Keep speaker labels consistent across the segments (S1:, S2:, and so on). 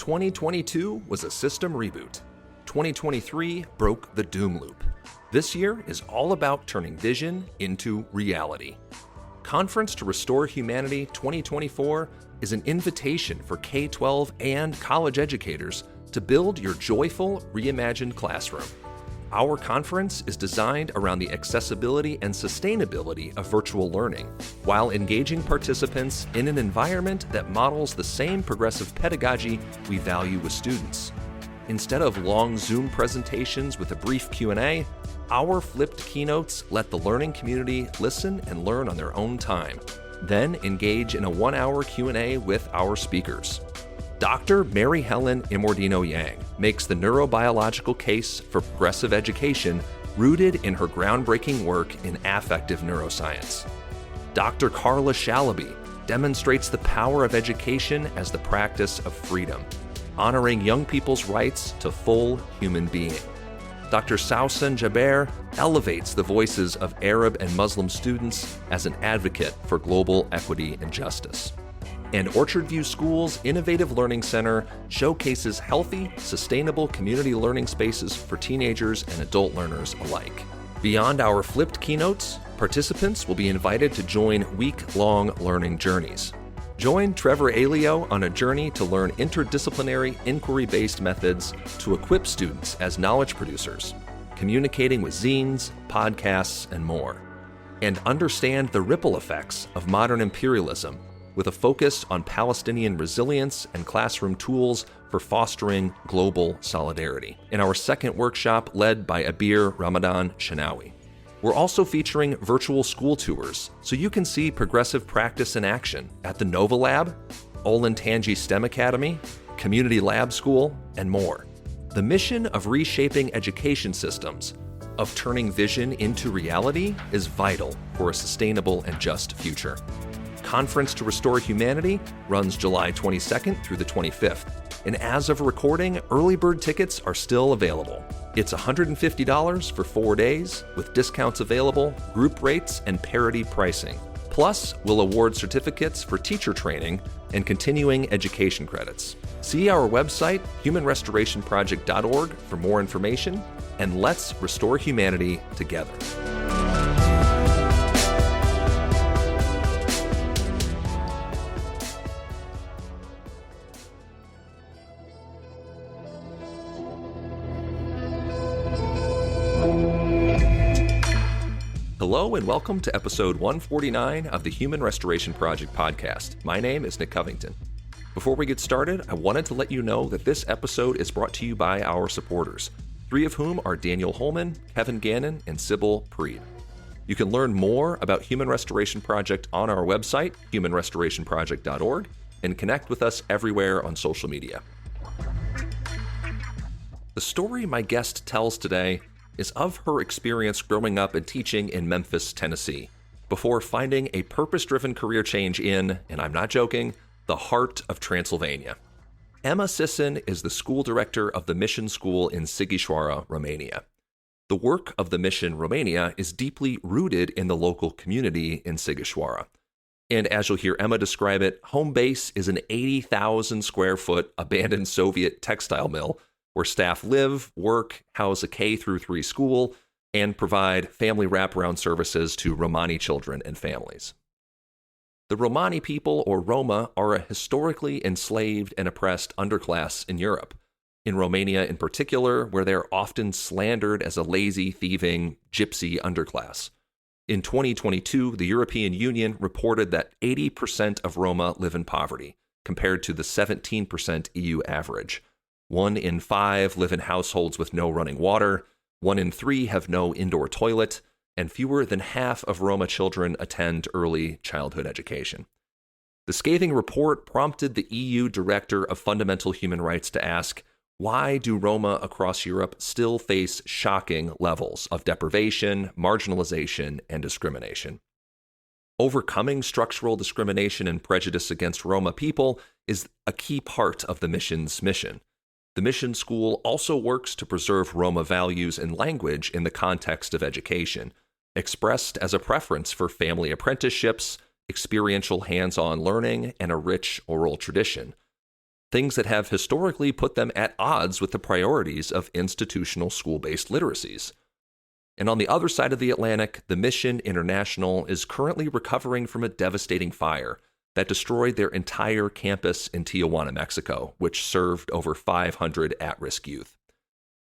S1: 2022 was a system reboot. 2023 broke the doom loop. This year is all about turning vision into reality. Conference to Restore Humanity 2024 is an invitation for K-12 and college educators to build your joyful, reimagined classroom. Our conference is designed around the accessibility and sustainability of virtual learning, while engaging participants in an environment that models the same progressive pedagogy we value with students. Instead of long Zoom presentations with a brief Q&A, our flipped keynotes let the learning community listen and learn on their own time, then engage in a 1-hour Q&A with our speakers. Dr. Mary Helen Immordino-Yang makes the neurobiological case for progressive education rooted in her groundbreaking work in affective neuroscience. Dr. Carla Shalaby demonstrates the power of education as the practice of freedom, honoring young people's rights to full human being. Dr. Sisson elevates the voices of Arab and Muslim students as an advocate for global equity and justice. And Orchard View School's Innovative Learning Center showcases healthy, sustainable community learning spaces for teenagers and adult learners alike. Beyond our flipped keynotes, participants will be invited to join week-long learning journeys. Join Trevor Alio on a journey to learn interdisciplinary, inquiry-based methods to equip students as knowledge producers, communicating with zines, podcasts, and more, and understand the ripple effects of modern imperialism with a focus on Palestinian resilience and classroom tools for fostering global solidarity, in our second workshop led by Abir Ramadan Shanawi. We're also featuring virtual school tours, so you can see progressive practice in action at the Nova Lab, Olentangy STEM Academy, Community Lab School, and more. The mission of reshaping education systems, of turning vision into reality, is vital for a sustainable and just future. Conference to Restore Humanity runs July 22nd through the 25th, and as of recording, early bird tickets are still available. It's $150 for 4 days, with discounts available, group rates, and parity pricing. Plus, we'll award certificates for teacher training and continuing education credits. See our website, humanrestorationproject.org, for more information, and let's restore humanity together. Hello and welcome to episode 149 of the Human Restoration Project podcast. My name is Nick Covington. Before we get started, I wanted to let you know that this episode is brought to you by our supporters, 3 of whom are Daniel Holman, Kevin Gannon, and Sybil Preed. You can learn more about Human Restoration Project on our website, humanrestorationproject.org, and connect with us everywhere on social media. The story my guest tells today is of her experience growing up and teaching in Memphis, Tennessee, before finding a purpose-driven career change in, and I'm not joking, the heart of Transylvania. Emma Sisson is the school director of the mission school in Sighisoara, Romania. The work of the mission Romania is deeply rooted in the local community in Sighisoara. And as you'll hear Emma describe it, homebase is an 80,000 square foot abandoned Soviet textile mill where staff live, work, house a K-3 school, and provide family wraparound services to Romani children and families. The Romani people, or Roma, are a historically enslaved and oppressed underclass in Europe, in Romania in particular, where they're often slandered as a lazy, thieving, gypsy underclass. In 2022, the European Union reported that 80% of Roma live in poverty, compared to the 17% EU average. 1 in 5 live in households with no running water, 1 in 3 have no indoor toilet, and fewer than half of Roma children attend early childhood education. The scathing report prompted the EU Director of Fundamental Human Rights to ask, why do Roma across Europe still face shocking levels of deprivation, marginalization, and discrimination? Overcoming structural discrimination and prejudice against Roma people is a key part of the mission's mission. The mission school also works to preserve Roma values and language in the context of education, expressed as a preference for family apprenticeships, experiential hands-on learning, and a rich oral tradition. things that have historically put them at odds with the priorities of institutional school-based literacies. And on the other side of the Atlantic, the Mission International is currently recovering from a devastating fire that destroyed their entire campus in Tijuana, Mexico, which served over 500 at-risk youth.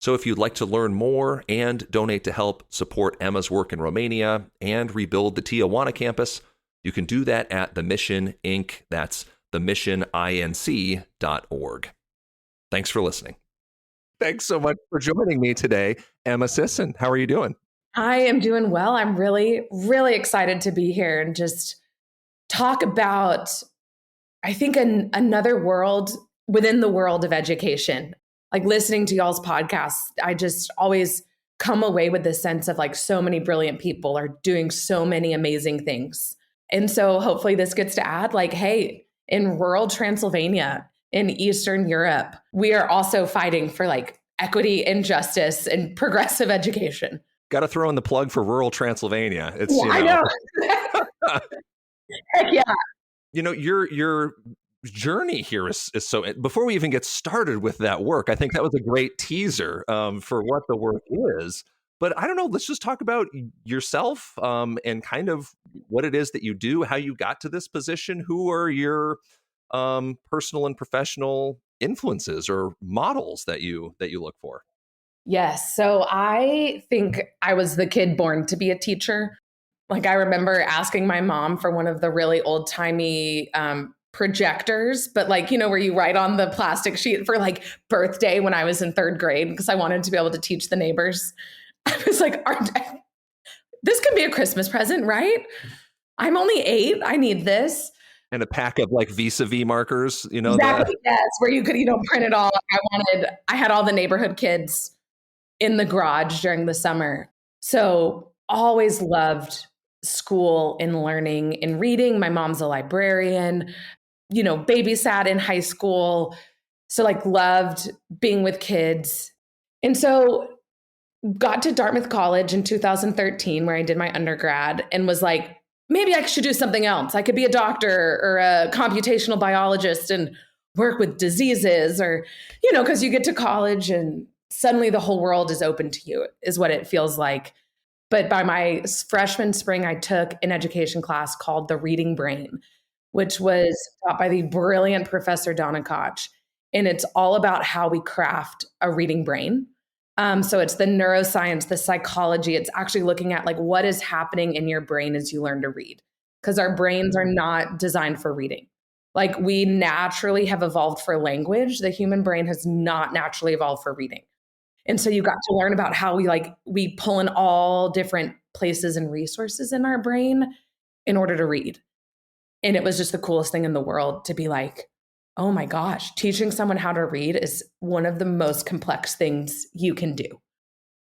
S1: So if you'd like to learn more and donate to help support Emma's work in Romania and rebuild the Tijuana campus, you can do that at the Mission Inc. That's themissioninc.org. Thanks for listening. Thanks so much for joining me today, Emma Sisson. How are you doing?
S2: I am doing well. I'm really, really excited to be here and just talk about, I think, another world within the world of education. Like listening to y'all's podcasts, I just always come away with this sense of like so many brilliant people are doing so many amazing things. And so hopefully this gets to add like, hey, in rural Transylvania, in Eastern Europe, we are also fighting for like equity and justice and progressive education.
S1: Got to throw in the plug for rural Transylvania. It's,
S2: yeah, I know. Heck yeah.
S1: You know, your journey here is so, before we even get started with that work, I think that was a great teaser for what the work is. But I don't know, let's just talk about yourself and kind of what it is that you do, how you got to this position. Who are your personal and professional influences or models that you look for?
S2: Yes. So I think I was the kid born to be a teacher. Like I remember asking my mom for one of the really old timey projectors, but like, you know, where you write on the plastic sheet for like birthday when I was in third grade, because I wanted to be able to teach the neighbors. I was like, this can be a Christmas present, right? I'm only 8. I need this.
S1: And a pack of like vis-a-vis markers, you know?
S2: Exactly, yes, where you could, print it all. I had all the neighborhood kids in the garage during the summer. So always loved school and learning and reading. My mom's a librarian, babysat in high school. So like loved being with kids. And so got to Dartmouth College in 2013 where I did my undergrad and was like, maybe I should do something else. I could be a doctor or a computational biologist and work with diseases or, because you get to college and suddenly the whole world is open to you is what it feels like. But by my freshman spring, I took an education class called The Reading Brain, which was taught by the brilliant Professor Donna Koch. And it's all about how we craft a reading brain. So it's the neuroscience, the psychology. It's actually looking at like what is happening in your brain as you learn to read, because our brains are not designed for reading. Like we naturally have evolved for language. The human brain has not naturally evolved for reading. And so you got to learn about how we pull in all different places and resources in our brain in order to read. And it was just the coolest thing in the world to be like, oh my gosh, teaching someone how to read is one of the most complex things you can do.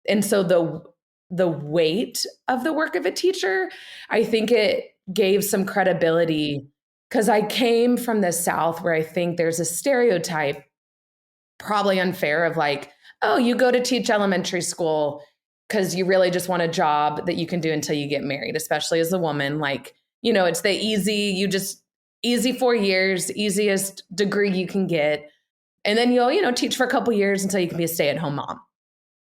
S2: And so the weight of the work of a teacher, I think it gave some credibility because I came from the South where I think there's a stereotype, probably unfair, of like, oh, you go to teach elementary school because you really just want a job that you can do until you get married, especially as a woman. Like, it's the easy 4 years, easiest degree you can get. And then you'll, teach for a couple years until you can be a stay-at-home mom.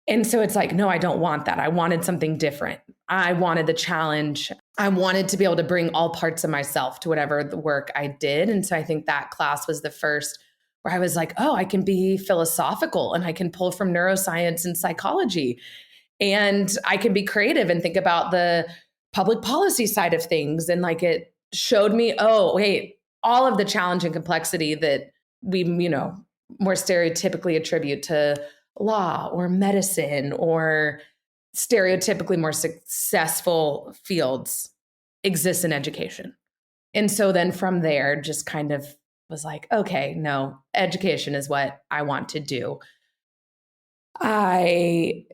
S2: And so it's like, no, I don't want that. I wanted something different. I wanted the challenge. I wanted to be able to bring all parts of myself to whatever the work I did. And so I think that class was the first where I was like, oh, I can be philosophical and I can pull from neuroscience and psychology. And I can be creative and think about the public policy side of things. And like it showed me, oh, wait, all of the challenge and complexity that we, more stereotypically attribute to law or medicine or stereotypically more successful fields exists in education. And so then from there, just kind of was like, okay, no, education is what I want to do. I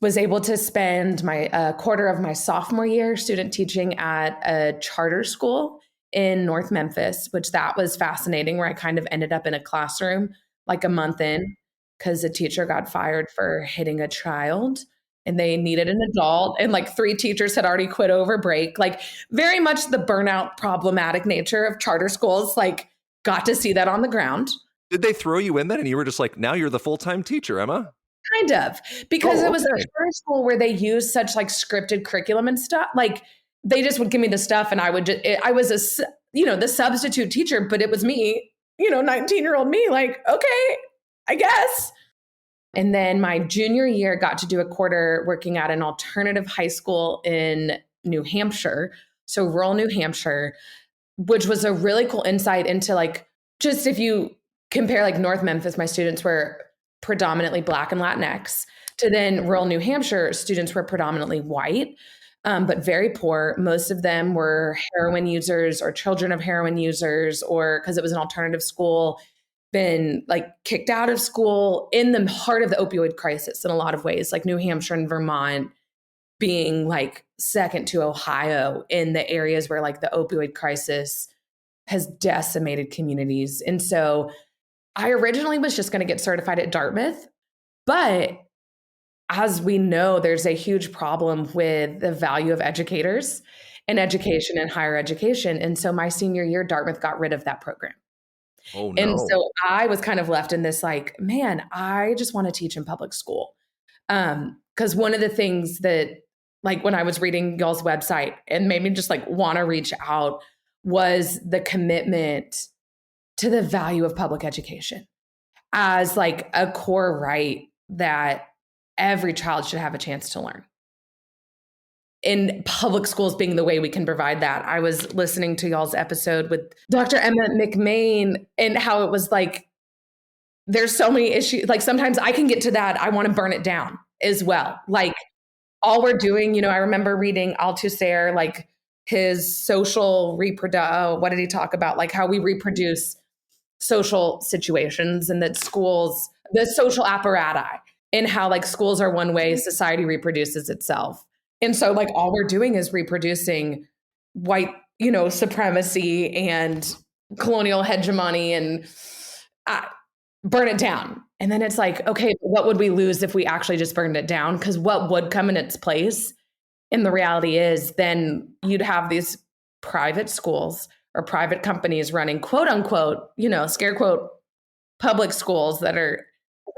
S2: was able to spend my quarter of my sophomore year student teaching at a charter school in North Memphis, which that was fascinating, where I kind of ended up in a classroom like a month in because a teacher got fired for hitting a child and they needed an adult, and like 3 teachers had already quit over break. Like very much the burnout problematic nature of charter schools, like got to see that on the ground.
S1: Did they throw you in then and you were just like, now you're the full-time teacher, Emma?
S2: Kind of, because it was
S1: okay.
S2: the first school where they used such like scripted curriculum and stuff. Like they just would give me the stuff and I would just, I was the substitute teacher, but it was me, 19-year-old me, like, okay, I guess. And then my junior year got to do a quarter working at an alternative high school in New Hampshire. So rural New Hampshire, which was a really cool insight into like, just if you compare like North Memphis, my students were predominantly Black and Latinx, to then rural New Hampshire, students were predominantly white, but very poor. Most of them were heroin users or children of heroin users, or because it was an alternative school, been like kicked out of school in the heart of the opioid crisis in a lot of ways, like New Hampshire and Vermont being like second to Ohio in the areas where like the opioid crisis has decimated communities. And so I originally was just going to get certified at Dartmouth, but as we know, there's a huge problem with the value of educators and education and higher education. And so my senior year, Dartmouth got rid of that program.
S1: Oh, no.
S2: And so I was kind of left in this like, man, I just want to teach in public school. Because one of the things that like when I was reading y'all's website and made me just like want to reach out was the commitment to the value of public education as like a core right that every child should have a chance to learn. In public schools being the way we can provide that. I was listening to y'all's episode with Dr. Emma McMain and how it was like, there's so many issues. Like sometimes I can get to that. I want to burn it down as well. Like all we're doing, I remember reading Althusser, like his social what did he talk about? Like how we reproduce social situations and that schools, the social apparatus, and how like schools are one way society reproduces itself. And so like all we're doing is reproducing white, supremacy and colonial hegemony and burn it down. And then it's like, okay, what would we lose if we actually just burned it down? Because what would come in its place? And the reality is then you'd have these private schools or private companies running quote unquote, scare quote, public schools that are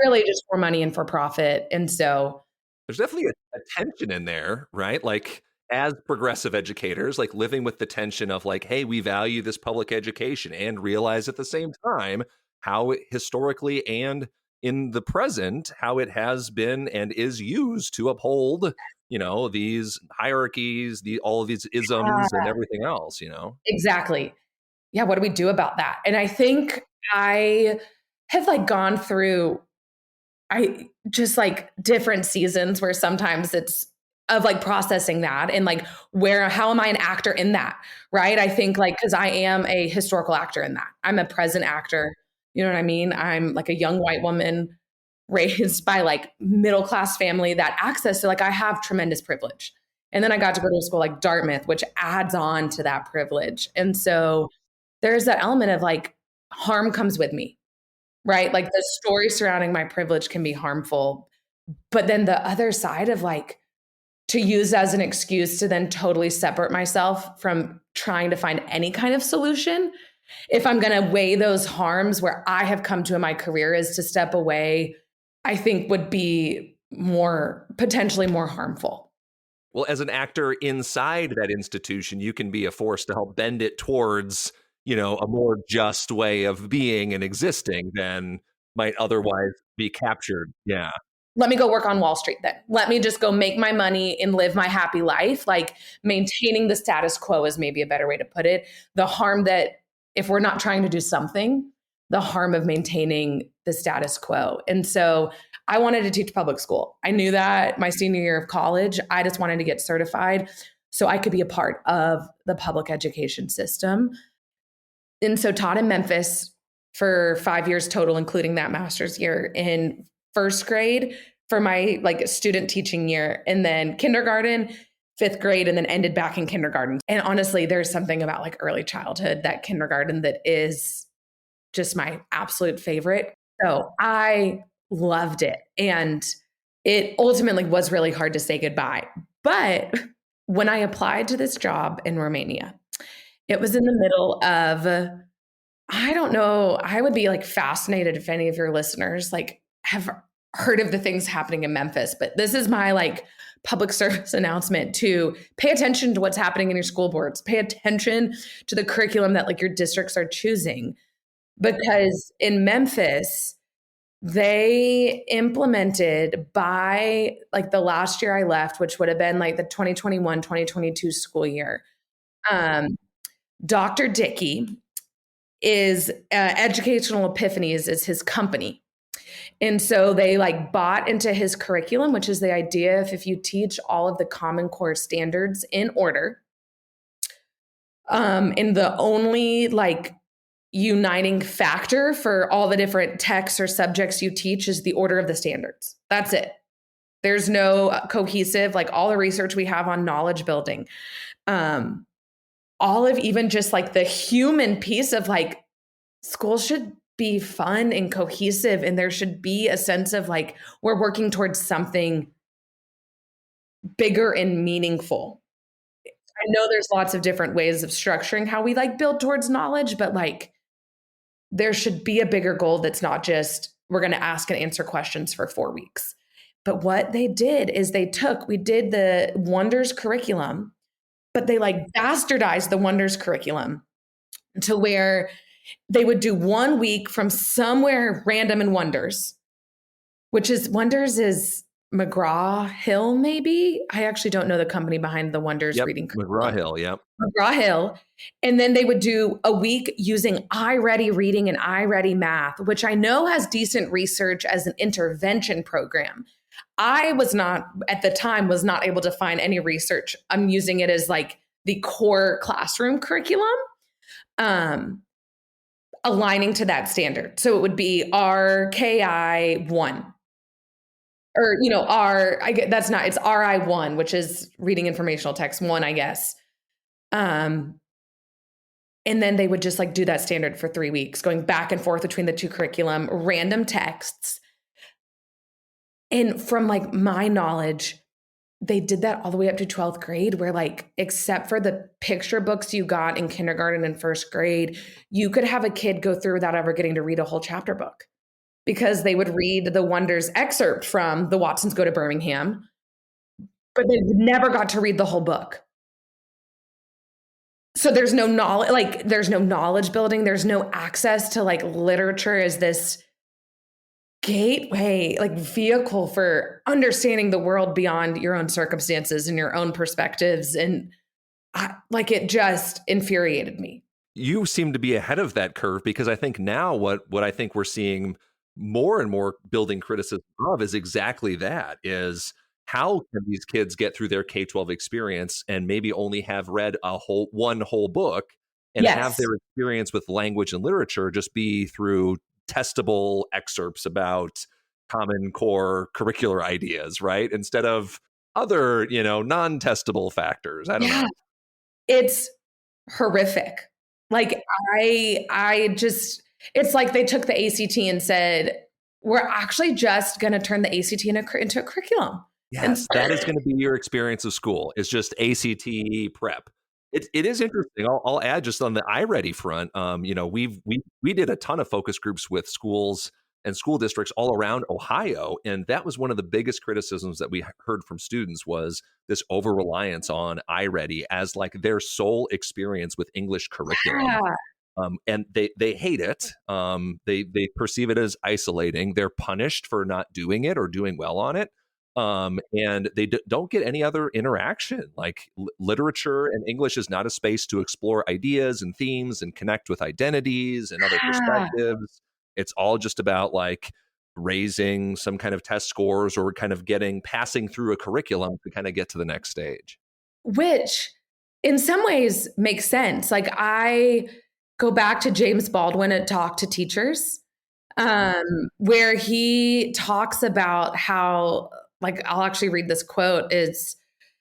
S2: really just for money and for profit. And so
S1: there's definitely a tension in there, right? Like as progressive educators, like living with the tension of like, hey, we value this public education and realize at the same time how historically and in the present, how it has been and is used to uphold, these hierarchies, all of these isms and everything else,
S2: Exactly. Yeah. What do we do about that? And I think I have like gone through just like different seasons where sometimes it's of like processing that and like how am I an actor in that? Right. I think like, cause I am a historical actor in that. I'm a present actor. You know what I mean? I'm like a young white woman raised by like middle-class family, that access to like, I have tremendous privilege. And then I got to go to a school like Dartmouth, which adds on to that privilege. And so there's that element of like harm comes with me. Right? Like the story surrounding my privilege can be harmful. But then the other side of like to use as an excuse to then totally separate myself from trying to find any kind of solution. If I'm going to weigh those harms where I have come to in my career is to step away, I think would be potentially more harmful.
S1: Well, as an actor inside that institution, you can be a force to help bend it towards a more just way of being and existing than might otherwise be captured. Yeah.
S2: Let me go work on Wall Street then. Let me just go make my money and live my happy life. Like maintaining the status quo is maybe a better way to put it. The harm that if we're not trying to do something, the harm of maintaining the status quo. And so I wanted to teach public school. I knew that my senior year of college, I just wanted to get certified so I could be a part of the public education system. And so taught in Memphis for 5 years total, including that master's year in first grade for my like student teaching year, and then kindergarten, fifth grade, and then ended back in kindergarten. And honestly, there's something about like early childhood, that kindergarten, that is just my absolute favorite. So I loved it. And it ultimately was really hard to say goodbye. But when I applied to this job in Romania, it was in the middle of, I don't know. I would be like fascinated if any of your listeners like have heard of the things happening in Memphis, but this is my like public service announcement to pay attention to what's happening in your school boards. Pay attention to the curriculum that like your districts are choosing. Because in Memphis, they implemented by like the last year I left, which would have been like the 2021-2022 school year. Dr. Dickey is Educational Epiphanies is his company. And so they like bought into his curriculum, which is the idea of if you teach all of the Common Core standards in order, and the only like uniting factor for all the different texts or subjects you teach is the order of the standards. That's it. There's no cohesive, like all the research we have on knowledge building. All of even just like the human piece of like school should be fun and cohesive, and there should be a sense of like we're working towards something bigger and meaningful. I know there's lots of different ways of structuring how we like build towards knowledge, but like there should be a bigger goal that's not just we're going to ask and answer questions for 4 weeks. But what they did is we did the Wonders curriculum, but they like bastardized the Wonders curriculum to where they would do 1 week from somewhere random in Wonders, Wonders is McGraw-Hill, maybe? I actually don't know the company behind the Wonders reading curriculum.
S1: McGraw-Hill, yep.
S2: McGraw-Hill. And then they would do a week using iReady reading and iReady math, which I know has decent research as an intervention program. I was not, at the time, was not able to find any research. I'm using it as like the core classroom curriculum, aligning to that standard. So it would be RKI 1. Or, it's RI 1, which is reading informational text 1, I guess. And then they would just like do that standard for 3 weeks, going back and forth between the two curriculum, random texts. And from like my knowledge, they did that all the way up to 12th grade, where like, except for the picture books you got in kindergarten and first grade, you could have a kid go through without ever getting to read a whole chapter book, because they would read the Wonders excerpt from The Watsons Go to Birmingham, but they never got to read the whole book. So there's no knowledge, there's no knowledge building. There's no access to like literature as this gateway, like vehicle for understanding the world beyond your own circumstances and your own perspectives. And it just infuriated me.
S1: You seem to be ahead of that curve, because I think now what I think we're seeing more and more building criticism of is exactly that, is how can these kids get through their K-12 experience and maybe only have read one whole book, and have their experience with language and literature just be through testable excerpts about Common Core curricular ideas, right? Instead of other, non-testable factors. I don't know.
S2: It's horrific. Like I just, it's like they took the ACT and said, we're actually just going to turn the ACT into a curriculum.
S1: Yes, that is going to be your experience of school. It's just ACT prep. It is interesting. I'll add just on the iReady front. We did a ton of focus groups with schools and school districts all around Ohio, and that was one of the biggest criticisms that we heard from students was this over reliance on iReady as like their sole experience with English curriculum. Yeah. And they hate it. They perceive it as isolating. They're punished for not doing it or doing well on it. And they don't get any other interaction. Like literature and English is not a space to explore ideas and themes and connect with identities and other perspectives. It's all just about like raising some kind of test scores or kind of passing through a curriculum to kind of get to the next stage.
S2: Which in some ways makes sense. Like I go back to James Baldwin at Talk to Teachers, where he talks about how, like, I'll actually read this quote,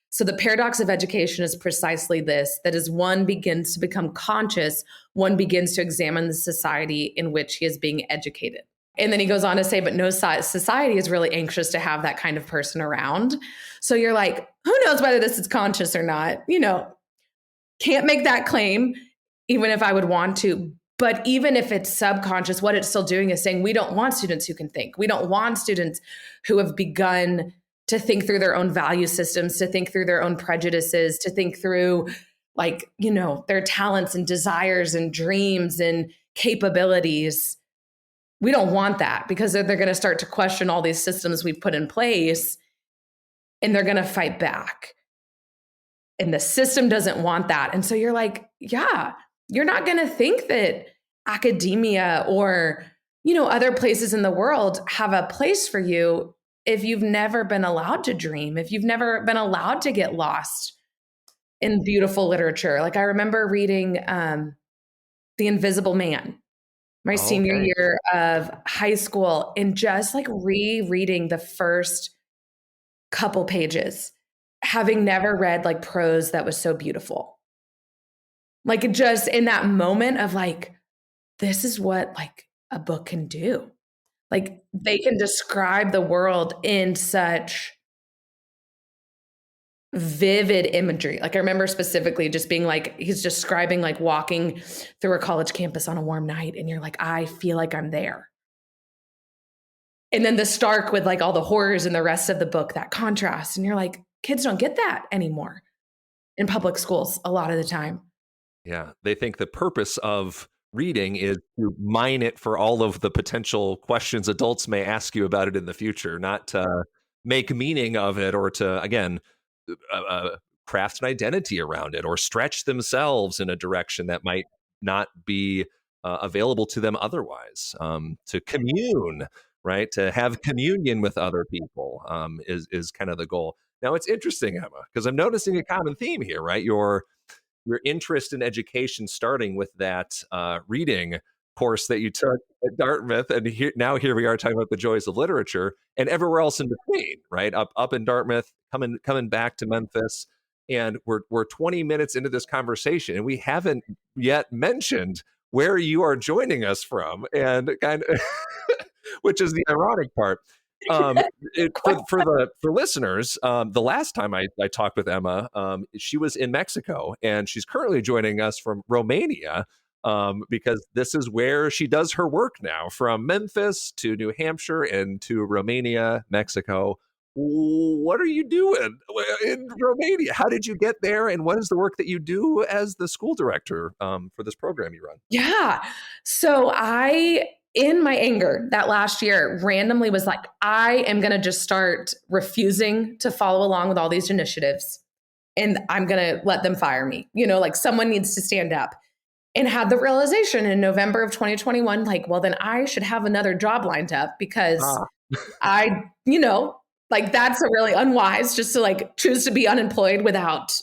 S2: so the paradox of education is precisely this, that as one begins to become conscious, one begins to examine the society in which he is being educated. And then he goes on to say, but no society is really anxious to have that kind of person around. So you're like, who knows whether this is conscious or not? Can't make that claim, even if I would want to. But even if it's subconscious, what it's still doing is saying, we don't want students who can think. We don't want students who have begun to think through their own value systems, to think through their own prejudices, to think through like, their talents and desires and dreams and capabilities. We don't want that, because they're going to start to question all these systems we've put in place, and they're going to fight back. And the system doesn't want that. And so you're like, yeah, you're not going to think that academia or, other places in the world have a place for you if you've never been allowed to dream, if you've never been allowed to get lost in beautiful literature. Like I remember reading The Invisible Man my senior year of high school, and just like rereading the first couple pages, having never read like prose that was so beautiful. Like just in that moment of like, this is what like a book can do. Like they can describe the world in such vivid imagery. Like I remember specifically just being like, he's describing like walking through a college campus on a warm night, and you're like, I feel like I'm there. And then the stark with like all the horrors in the rest of the book, that contrast. And you're like, kids don't get that anymore in public schools a lot of the time.
S1: Yeah, they think the purpose of reading is to mine it for all of the potential questions adults may ask you about it in the future, not to make meaning of it or to, again, craft an identity around it or stretch themselves in a direction that might not be available to them otherwise. To commune, right? To have communion with other people is kind of the goal. Now, it's interesting, Emma, because I'm noticing a common theme here, right? Your interest in education starting with that reading course that you took at Dartmouth, and now here we are talking about the joys of literature, and everywhere else in between, right? Up in Dartmouth, coming back to Memphis, and we're 20 minutes into this conversation, and we haven't yet mentioned where you are joining us from, and kind of, which is the ironic part. For listeners, the last time I talked with Emma, she was in Mexico, and she's currently joining us from Romania, because this is where she does her work now, from Memphis to New Hampshire and to Romania, Mexico. What are you doing in Romania? How did you get there? And what is the work that you do as the school director for this program you run?
S2: Yeah. So in my anger that last year, randomly was like, I am going to just start refusing to follow along with all these initiatives, and I'm going to let them fire me. Like someone needs to stand up. And had the realization in November of 2021, like, well, then I should have another job lined up, because like that's a really unwise just to like choose to be unemployed without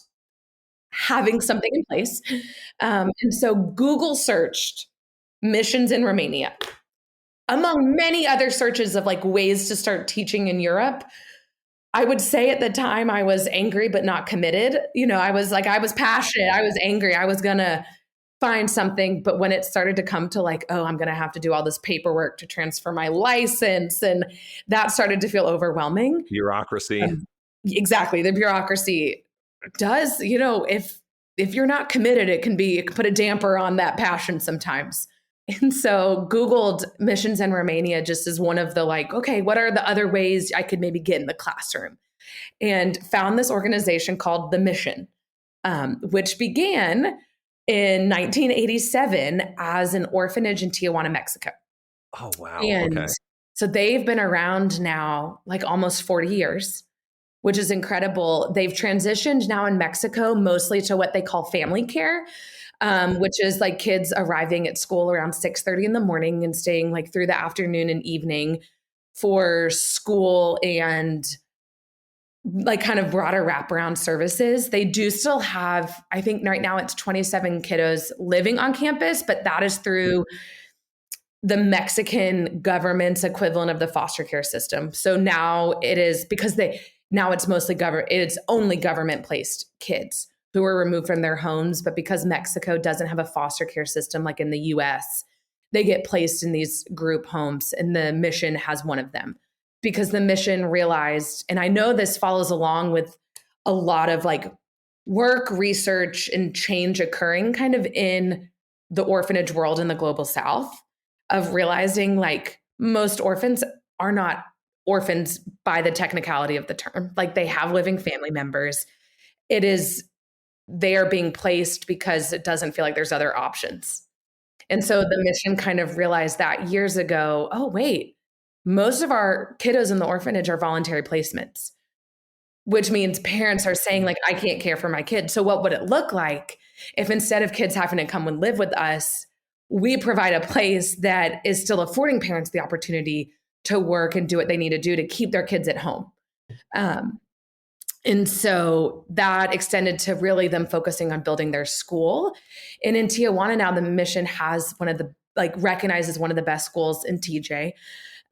S2: having something in place. And so Google searched missions in Romania, among many other searches of like ways to start teaching in Europe. I would say at the time I was angry, but not committed. I was passionate. I was angry. I was going to find something. But when it started to come to like, oh, I'm going to have to do all this paperwork to transfer my license, and that started to feel overwhelming.
S1: Bureaucracy.
S2: Exactly. The bureaucracy does, if you're not committed, it can put a damper on that passion sometimes. And so Googled missions in Romania just as one of the like, okay, what are the other ways I could maybe get in the classroom? And found this organization called The Mission, which began in 1987 as an orphanage in Tijuana, Mexico.
S1: Oh, wow.
S2: And so they've been around now like almost 40 years, which is incredible. They've transitioned now in Mexico mostly to what they call family care, which is like kids arriving at school around 6:30 in the morning and staying like through the afternoon and evening for school and like kind of broader wraparound services. They do still have, I think right now it's 27 kiddos living on campus, but that is through the Mexican government's equivalent of the foster care system. So now it is, because now it's mostly it's only government placed kids who are removed from their homes. But because Mexico doesn't have a foster care system like in the US, they get placed in these group homes, and the Mission has one of them. Because the Mission realized, and I know this follows along with a lot of like work, research, and change occurring kind of in the orphanage world in the global South, of realizing like most orphans are not orphans by the technicality of the term. Like they have living family members. It is, they are being placed because it doesn't feel like there's other options. And so the mission kind of realized that years ago, oh, wait, most of our kiddos in the orphanage are voluntary placements, which means parents are saying, like, I can't care for my kid. So what would it look like if instead of kids having to come and live with us, we provide a place that is still affording parents the opportunity to work and do what they need to do to keep their kids at home? And so that extended to really them focusing on building their school. And in Tijuana now, the mission has one of the, like, recognized as one of the best schools in TJ.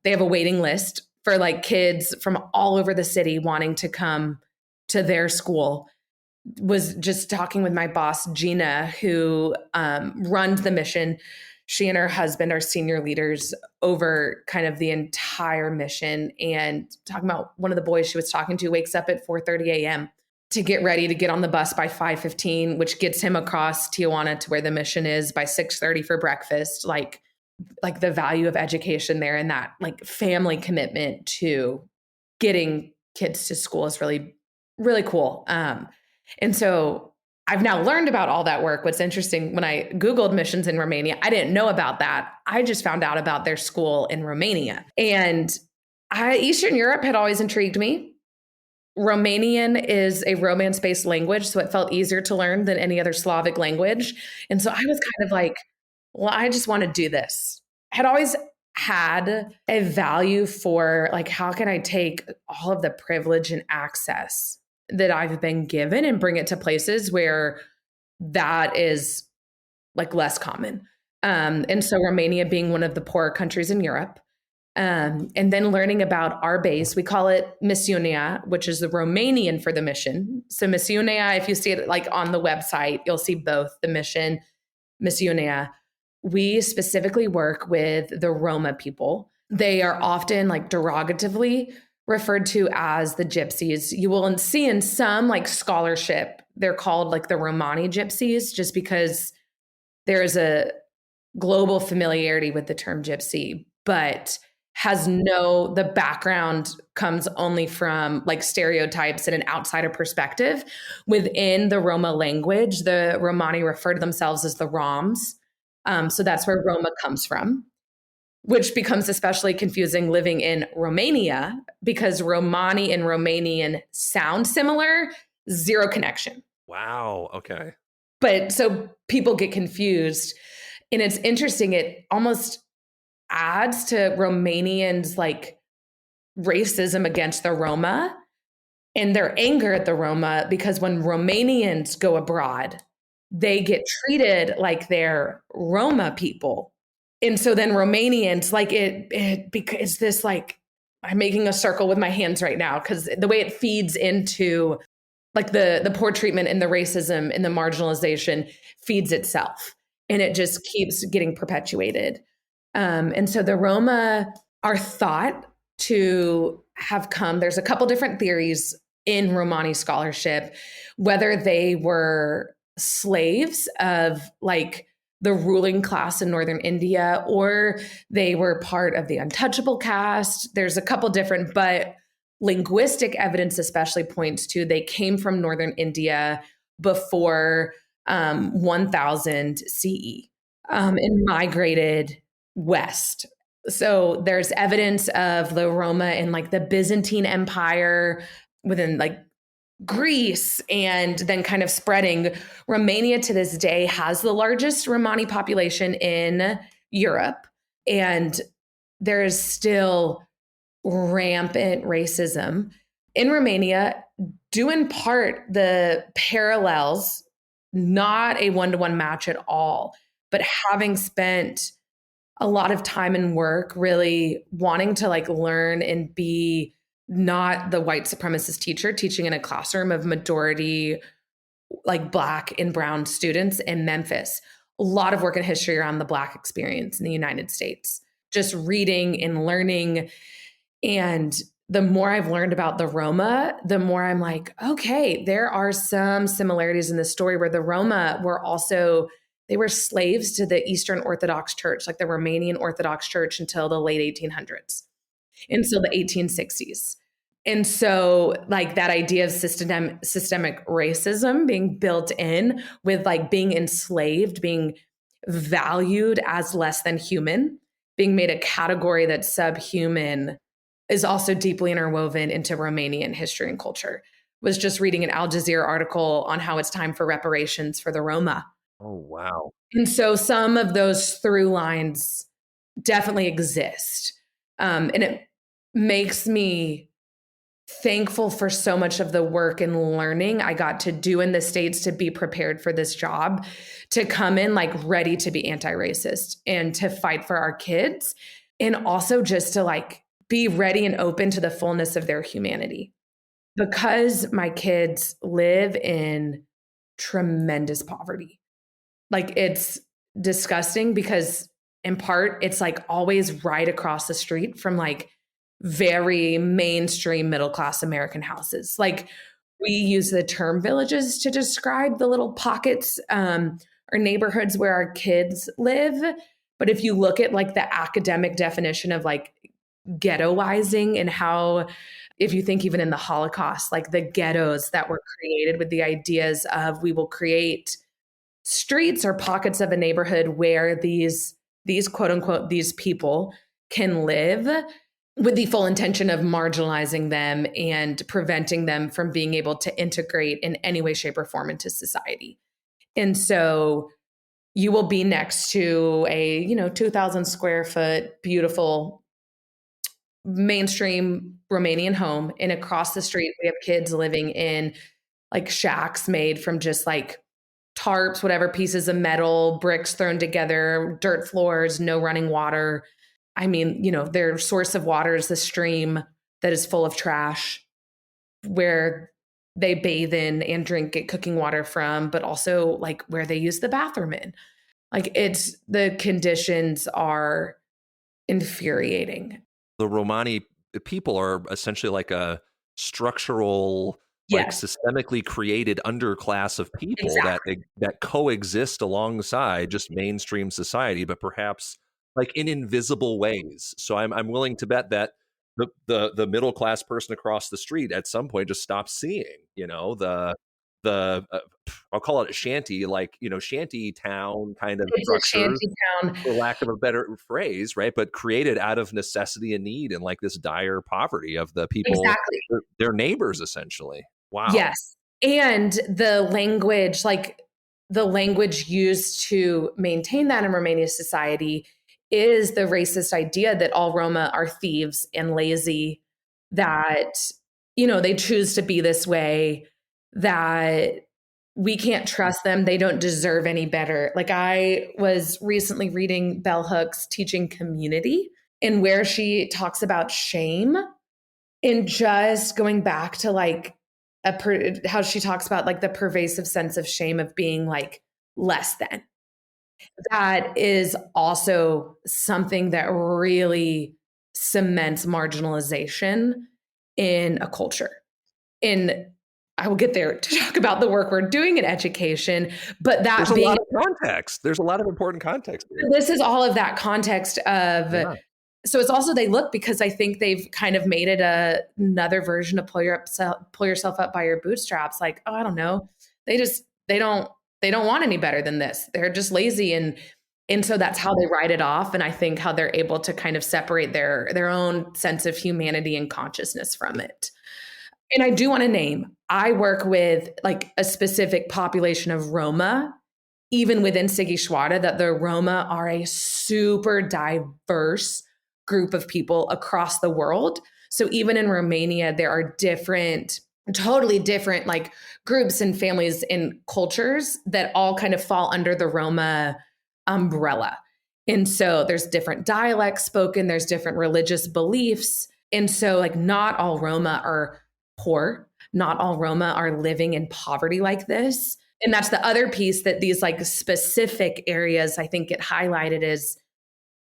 S2: They have a waiting list for like kids from all over the city wanting to come to their school. Was just talking with my boss, Gina, who runs the mission. She and her husband are senior leaders over kind of the entire mission, and talking about one of the boys she was talking to wakes up at 4:30 a.m. to get ready to get on the bus by 5:15, which gets him across Tijuana to where the mission is by 6:30 for breakfast. Like the value of education there, and that like family commitment to getting kids to school is really, really cool. And so I've now learned about all that work. What's interesting, when I Googled missions in Romania, I didn't know about that. I just found out about their school in Romania. And Eastern Europe had always intrigued me. Romanian is a Romance-based language, so it felt easier to learn than any other Slavic language. And so I was kind of like, well, I just want to do this. I had always had a value for like, how can I take all of the privilege and access that I've been given and bring it to places where that is like less common. And so Romania being one of the poorer countries in Europe, and then learning about our base, we call it Misiunea, which is the Romanian for the mission. So Misiunea, if you see it like on the website, you'll see both the mission, Misiunea. We specifically work with the Roma people. They are often like derogatively referred to as the gypsies. You will see in some like scholarship, they're called like the Romani gypsies, just because there is a global familiarity with the term gypsy, but the background comes only from like stereotypes and an outsider perspective. Within the Roma language, the Romani refer to themselves as the Roms. So that's where Roma comes from, which becomes especially confusing living in Romania because Romani and Romanian sound similar, zero connection.
S1: Wow. Okay.
S2: But so people get confused. And it's interesting. It almost adds to Romanians' like racism against the Roma and their anger at the Roma, because when Romanians go abroad, they get treated like they're Roma people. And so then Romanians, like it's this like, I'm making a circle with my hands right now because the way it feeds into like the poor treatment and the racism and the marginalization feeds itself. And it just keeps getting perpetuated. And so the Roma are thought to have come, there's a couple different theories in Romani scholarship, whether they were slaves of like the ruling class in northern India, or they were part of the untouchable caste. There's a couple different, but linguistic evidence especially points to they came from northern India before 1000 CE and migrated west. So there's evidence of the Roma in like the Byzantine Empire, within like Greece, and then kind of spreading. Romania to this day has the largest Romani population in Europe, and there is still rampant racism in Romania, due in part the parallels, not a one-to-one match at all, but having spent a lot of time and work really wanting to like learn and be not the white supremacist teacher teaching in a classroom of majority like Black and brown students in Memphis. A lot of work in history around the Black experience in the United States, just reading and learning. And the more I've learned about the Roma, the more I'm like, okay, there are some similarities in this story where the Roma were also They were slaves to the Eastern Orthodox Church, like the Romanian Orthodox Church, until the late 1800s, until the 1860s. And so like that idea of systemic racism being built in with like being enslaved, being valued as less than human, being made a category that's subhuman is also deeply interwoven into Romanian history and culture. Was just reading an Al Jazeera article on how it's time for reparations for the Roma.
S1: Oh, wow.
S2: And so some of those through lines definitely exist. And it makes me thankful for so much of the work and learning I got to do in the States to be prepared for this job, to come in like ready to be anti-racist and to fight for our kids. And also just to like be ready and open to the fullness of their humanity. Because my kids live in tremendous poverty. Like it's disgusting because in part, it's like always right across the street from like very mainstream middle-class American houses. Like we use the term villages to describe the little pockets or neighborhoods where our kids live. But if you look at like the academic definition of like ghettoizing and how, if you think even in the Holocaust, like the ghettos that were created with the ideas of we will create streets or pockets of a neighborhood where these quote unquote, these people can live with the full intention of marginalizing them and preventing them from being able to integrate in any way, shape, or form into society. And so you will be next to a, 2,000 square foot, beautiful mainstream Romanian home. And across the street, we have kids living in like shacks made from just like tarps, whatever, pieces of metal, bricks thrown together, dirt floors, no running water. I mean, their source of water is the stream that is full of trash where they bathe in and get cooking water from, but also like where they use the bathroom in. Like the conditions are infuriating.
S1: The Romani people are essentially like a structural, like
S2: Yes,
S1: systemically created underclass of people
S2: exactly.
S1: that coexist alongside just mainstream society, but perhaps like in invisible ways. So I'm willing to bet that the middle class person across the street at some point just stops seeing, the I'll call it a shanty, like shanty town kind of
S2: It's a
S1: structures,
S2: shanty town.
S1: for lack of a better phrase, right? But created out of necessity and need and like this dire poverty of the people,
S2: Exactly.
S1: their neighbors, essentially. Wow.
S2: Yes. And the language used to maintain that in Romanian society is the racist idea that all Roma are thieves and lazy, that, they choose to be this way, that we can't trust them. They don't deserve any better. Like I was recently reading Bell Hooks Teaching Community, and where she talks about shame and just going back to like how she talks about like the pervasive sense of shame of being like less than. That is also something that really cements marginalization in a culture. And I will get there to talk about the work we're doing in education, but
S1: There's a lot of context. There's a lot of important context here.
S2: This is all of that context of,
S1: Yeah.
S2: so it's also they look, because I think they've kind of made it another version of pull yourself up by your bootstraps. Like, oh, I don't know. They don't want any better than this. They're just lazy. And so that's how they write it off. And I think how they're able to kind of separate their own sense of humanity and consciousness from it. And I do want to name, I work with like a specific population of Roma, even within Sighisoara, that the Roma are a super diverse group of people across the world. So even in Romania, there are totally different like groups and families and cultures that all kind of fall under the Roma umbrella. And so there's different dialects spoken, there's different religious beliefs. And so like not all Roma are poor, not all Roma are living in poverty like this. And that's the other piece that these like specific areas I think get highlighted is,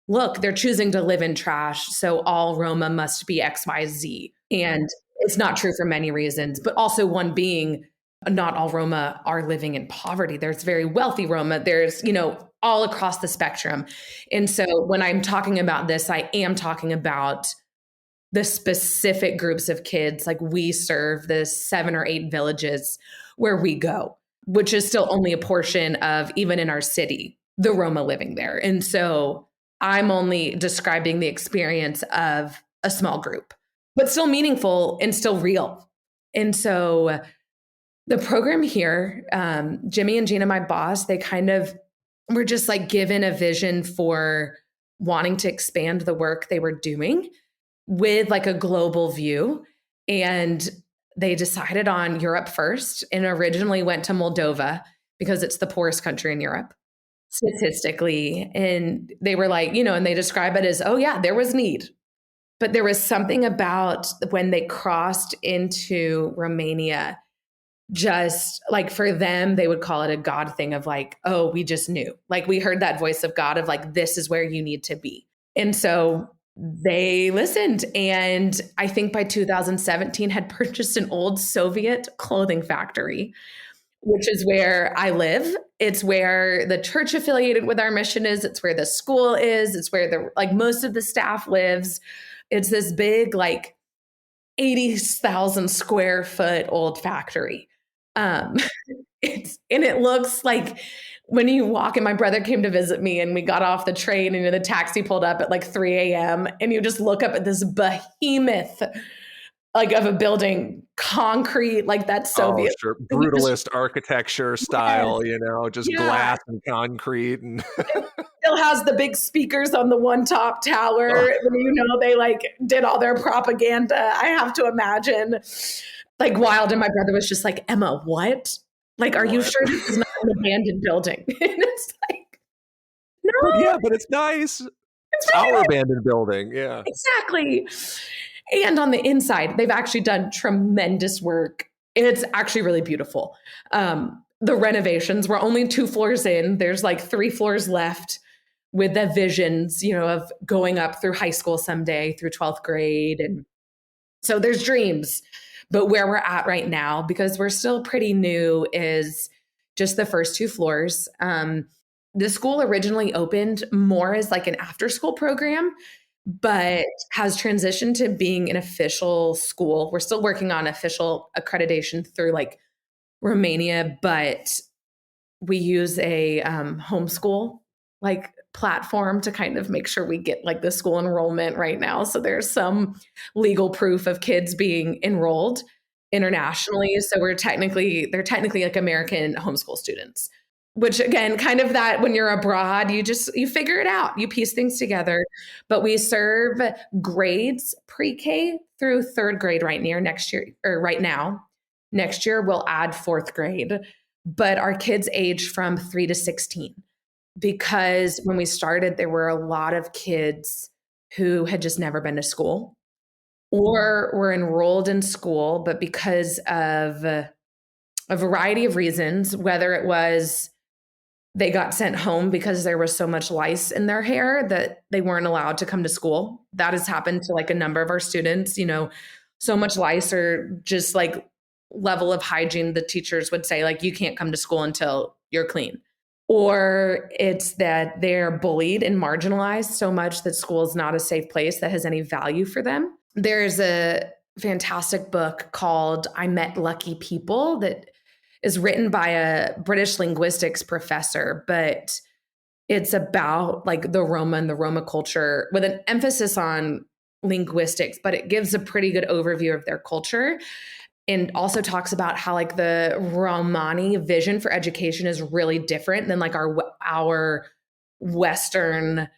S2: look, they're choosing to live in trash. So all Roma must be XYZ. And it's not true for many reasons, but also one being Not all Roma are living in poverty. There's very wealthy Roma. There's, all across the spectrum. And so when I'm talking about this, I am talking about the specific groups of kids. Like we serve the 7 or 8 villages where we go, which is still only a portion of, even in our city, the Roma living there. And so I'm only describing the experience of a small group, but still meaningful and still real. And so the program here, Jimmy and Gina, my boss, they kind of were just like given a vision for wanting to expand the work they were doing with like a global view. And they decided on Europe first and originally went to Moldova because it's the poorest country in Europe statistically. And they were like, and they describe it as, oh yeah, there was need. But there was something about when they crossed into Romania, just like for them, they would call it a God thing of like, oh, we just knew. Like we heard that voice of God of like, this is where you need to be. And so they listened. And I think by 2017 had purchased an old Soviet clothing factory, which is where I live. It's where the church affiliated with our mission is. It's where the school is. It's where most of the staff lives. It's this big, 80,000 square foot old factory. It looks like when you walk, and my brother came to visit me and we got off the train and the taxi pulled up at 3 a.m. and you just look up at this behemoth of a building, concrete, that Soviet.
S1: Oh, sure. Brutalist architecture style, just glass and concrete. And
S2: it still has the big speakers on the one top tower. Oh. They did all their propaganda. I have to imagine. Wild. And my brother was just like, Emma, what? Are you sure this is not an abandoned building? And it's no.
S1: Yeah, but it's nice. It's our abandoned building. Yeah.
S2: Exactly. And on the inside, they've actually done tremendous work. And it's actually really beautiful. The renovations, we're only 2 floors in. There's 3 floors left with the visions, of going up through high school someday, through 12th grade. And so there's dreams. But where we're at right now, because we're still pretty new, is just the first 2 floors. The school originally opened more as an after school program, but has transitioned to being an official school. We're still working on official accreditation through Romania, but we use a homeschool platform to kind of make sure we get the school enrollment right now. So there's some legal proof of kids being enrolled internationally. So they're technically American homeschool students, which again, kind of that when you're abroad, you figure it out, you piece things together. But we serve grades pre-K through 3rd grade right now. Next year we'll add 4th grade, but our kids age from 3 to 16. Because when we started, there were a lot of kids who had just never been to school or were enrolled in school, but because of a variety of reasons, whether it was they got sent home because there was so much lice in their hair that they weren't allowed to come to school. That has happened to a number of our students, so much lice or just level of hygiene. The teachers would say you can't come to school until you're clean. Or it's that they're bullied and marginalized so much that school is not a safe place that has any value for them. There's a fantastic book called I Met Lucky People that is written by a British linguistics professor, but it's about the Roma and the Roma culture with an emphasis on linguistics, but it gives a pretty good overview of their culture. And also talks about how the Romani vision for education is really different than our Western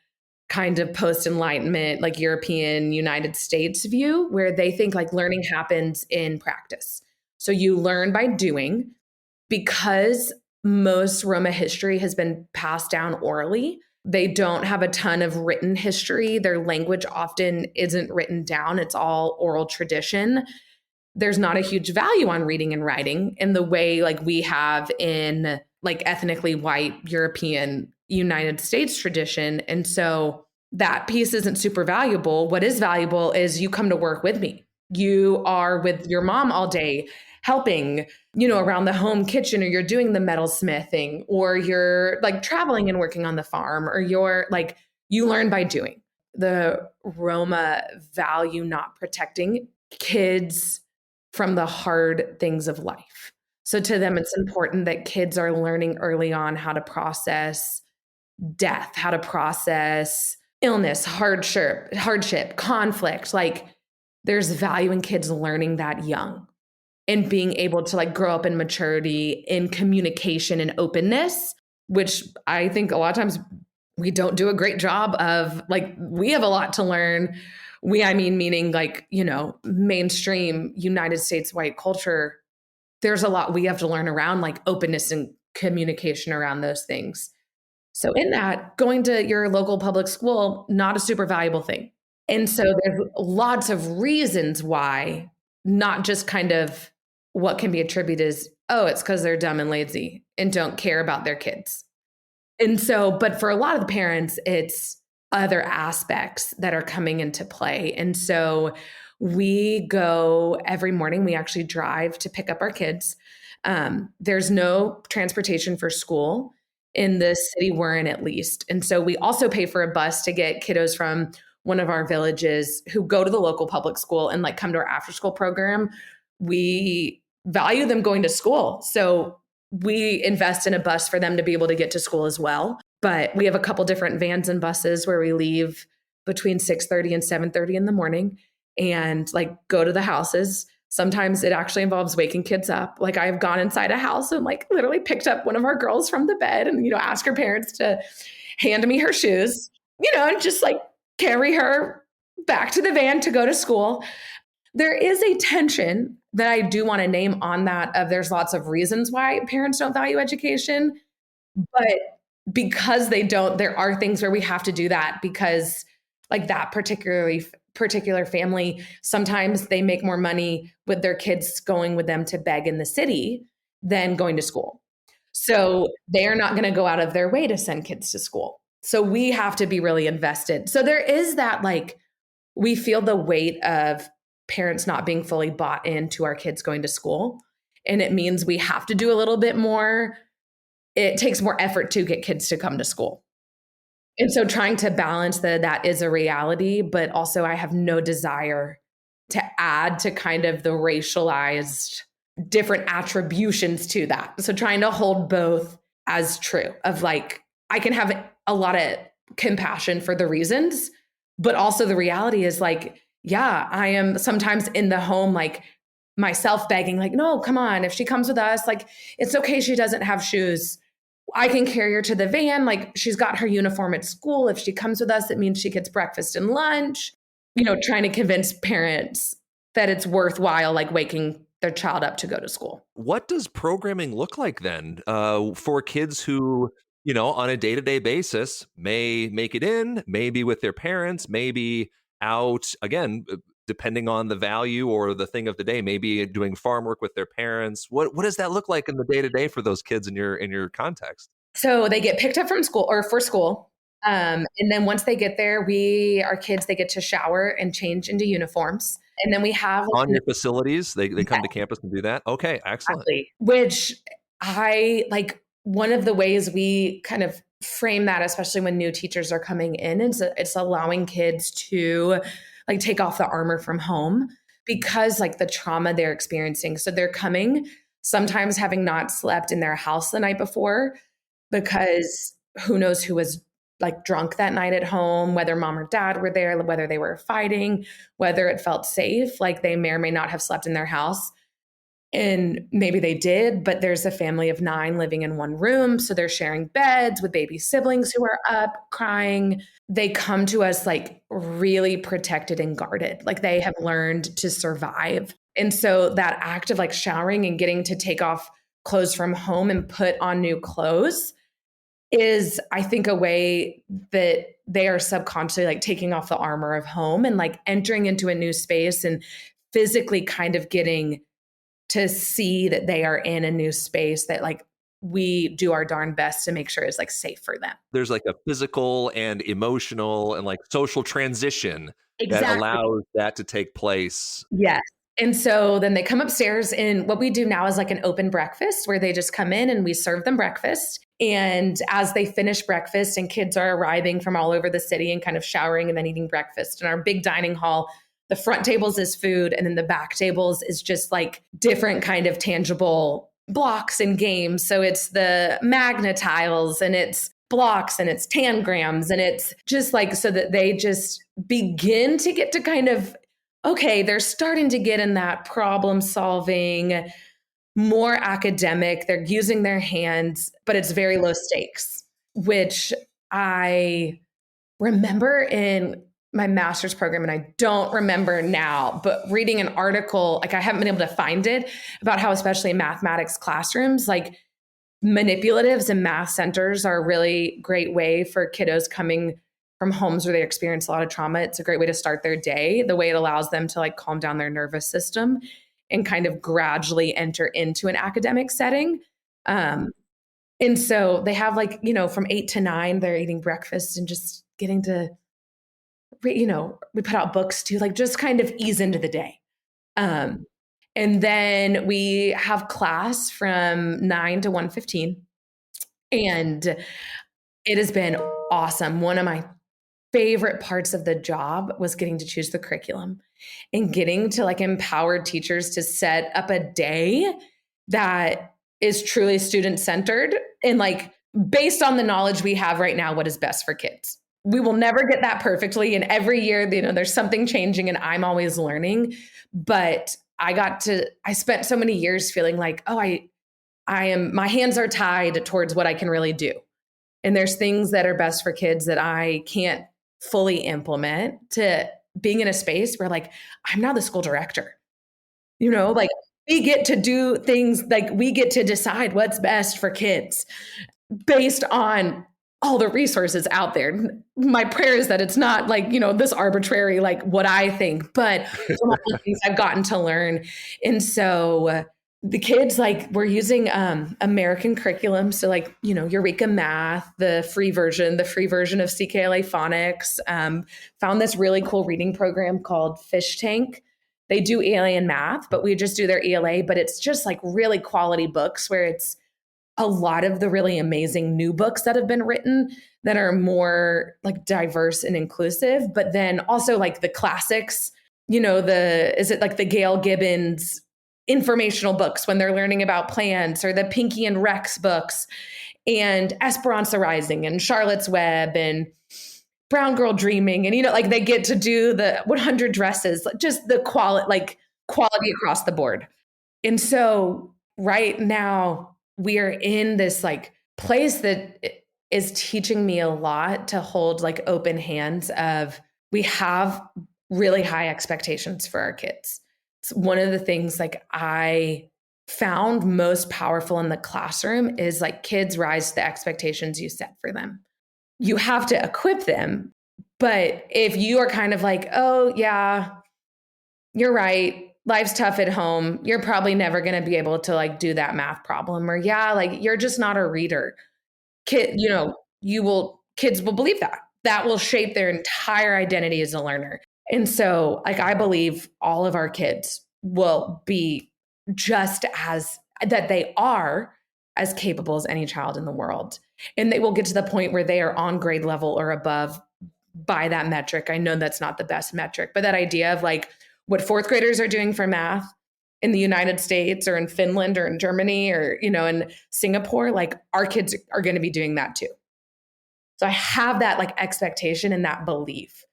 S2: kind of post-Enlightenment, European United States view, where they think learning happens in practice. So you learn by doing. Because most Roma history has been passed down orally, they don't have a ton of written history. Their language often isn't written down. It's all oral tradition. There's not a huge value on reading and writing in the way we have in ethnically white European United States tradition. And so that piece isn't super valuable. What is valuable is you come to work with me. You are with your mom all day. helping, around the home kitchen, or you're doing the metal smithing, or you're like traveling and working on the farm, or you're like, you learn by doing. The Roma value not protecting kids from the hard things of life. So to them, it's important that kids are learning early on how to process death, how to process illness, hardship, conflict. Like there's value in kids learning that young and being able to like grow up in maturity, in communication and openness, which I think a lot of times we don't do a great job of. Like we have a lot to learn. Meaning like, mainstream United States white culture, there's a lot we have to learn around like openness and communication around those things. So in that, going to your local public school, not a super valuable thing. And so there's lots of reasons why, not just kind of what can be attributed as, oh, it's because they're dumb and lazy and don't care about their kids. And so, but for a lot of the parents, it's other aspects that are coming into play. And so we go every morning, we actually drive to pick up our kids. There's no transportation for school in the city we're in, at least. And so we also pay for a bus to get kiddos from one of our villages who go to the local public school and like come to our after school program. We value them going to school. So we invest in a bus for them to be able to get to school as well. But we have a couple different vans and buses where we leave between 6:30 and 7:30 in the morning and like go to the houses. Sometimes it actually involves waking kids up. Like I've gone inside a house and like literally picked up one of our girls from the bed and, asked her parents to hand me her shoes, and just like carry her back to the van to go to school. There is a tension that I do want to name on that of there's lots of reasons why parents don't value education, but because they don't, there are things where we have to do that because like that particular family, sometimes they make more money with their kids going with them to beg in the city than going to school. So they are not going to go out of their way to send kids to school. So we have to be really invested. So there is that, like, we feel the weight of parents not being fully bought into our kids going to school. And it means we have to do a little bit more. It takes more effort to get kids to come to school. And so trying to balance that is a reality, but also I have no desire to add to kind of the racialized different attributions to that. So trying to hold both as true of like, I can have a lot of compassion for the reasons, but also the reality is like, yeah, I am sometimes in the home, like myself begging, like, no, come on. If she comes with us, like, it's okay. She doesn't have shoes. I can carry her to the van. Like she's got her uniform at school. If she comes with us, it means she gets breakfast and lunch, trying to convince parents that it's worthwhile, like waking their child up to go to school.
S1: What does programming look like then for kids who, on a day-to-day basis may make it in, maybe with their parents, maybe out, again, depending on the value or the thing of the day, maybe doing farm work with their parents. What does that look like in the day-to-day for those kids in your context?
S2: So they get picked up from school or for school. And then once they get there, our kids, they get to shower and change into uniforms. And then we have
S1: on your facilities, they come to campus and do that. Okay, excellent.
S2: Exactly. Which I like, one of the ways we kind of frame that, especially when new teachers are coming in, is it's allowing kids to like take off the armor from home because like the trauma they're experiencing. So they're coming sometimes having not slept in their house the night before because who knows who was like drunk that night at home, whether mom or dad were there, whether they were fighting, whether it felt safe, like they may or may not have slept in their house. And maybe they did, but there's a family of 9 living in one room. So they're sharing beds with baby siblings who are up crying. They come to us like really protected and guarded, like they have learned to survive. And so that act of like showering and getting to take off clothes from home and put on new clothes is, I think, a way that they are subconsciously like taking off the armor of home and like entering into a new space and physically kind of getting to see that they are in a new space that like we do our darn best to make sure is like safe for them.
S1: There's like a physical and emotional and like social transition
S2: Exactly.
S1: that allows that to take place.
S2: Yes. And so then they come upstairs, and what we do now is like an open breakfast where they just come in and we serve them breakfast. And as they finish breakfast, and kids are arriving from all over the city and kind of showering and then eating breakfast in our big dining hall, the front tables is food, and then the back tables is just like different kind of tangible blocks and games. So it's the magna tiles, and it's blocks, and it's tangrams, and it's just like, so that they just begin to get to kind of, okay, they're starting to get in that problem solving, more academic. They're using their hands, but it's very low stakes, which I remember in my master's program, and I don't remember now, but reading an article, like I haven't been able to find it, about how, especially in mathematics classrooms, like manipulatives and math centers are a really great way for kiddos coming from homes where they experience a lot of trauma. It's a great way to start their day, the way it allows them to like calm down their nervous system and kind of gradually enter into an academic setting. And so they have like, from 8 to 9, they're eating breakfast and just getting to, we put out books to like just kind of ease into the day. And then we have class from 9 to 1:15. And it has been awesome. One of my favorite parts of the job was getting to choose the curriculum and getting to like empower teachers to set up a day that is truly student centered and like based on the knowledge we have right now, what is best for kids. We will never get that perfectly. And every year, there's something changing and I'm always learning. But I spent so many years feeling like, oh, my hands are tied towards what I can really do. And there's things that are best for kids that I can't fully implement, to being in a space where like, I'm now the school director, like we get to do things, like we get to decide what's best for kids based on all the resources out there. My prayer is that it's not like, this arbitrary, like what I think, but from all the things I've gotten to learn. And so the kids, like, we're using American curriculum. So like, Eureka Math, the free version of CKLA Phonics, found this really cool reading program called Fish Tank. They do ELA and math, but we just do their ELA, but it's just like really quality books where it's a lot of the really amazing new books that have been written that are more like diverse and inclusive, but then also like the classics, is it like the Gail Gibbons informational books when they're learning about plants, or the Pinky and Rex books, and Esperanza Rising and Charlotte's Web and Brown Girl Dreaming. And, like they get to do the 100 Dresses, just the quality across the board. And so right now we are in this like place that is teaching me a lot to hold like open hands of, we have really high expectations for our kids. It's one of the things like I found most powerful in the classroom is like kids rise to the expectations you set for them. You have to equip them. But if you are kind of like, oh yeah, you're right, life's tough at home, you're probably never going to be able to like do that math problem, or yeah, like you're just not a reader. Kids will believe that will shape their entire identity as a learner. And so like, I believe all of our kids will be just as that they are as capable as any child in the world. And they will get to the point where they are on grade level or above by that metric. I know that's not the best metric, but that idea of like what fourth graders are doing for math in the United States or in Finland or in Germany or, in Singapore, like our kids are going to be doing that too. So I have that like expectation and that belief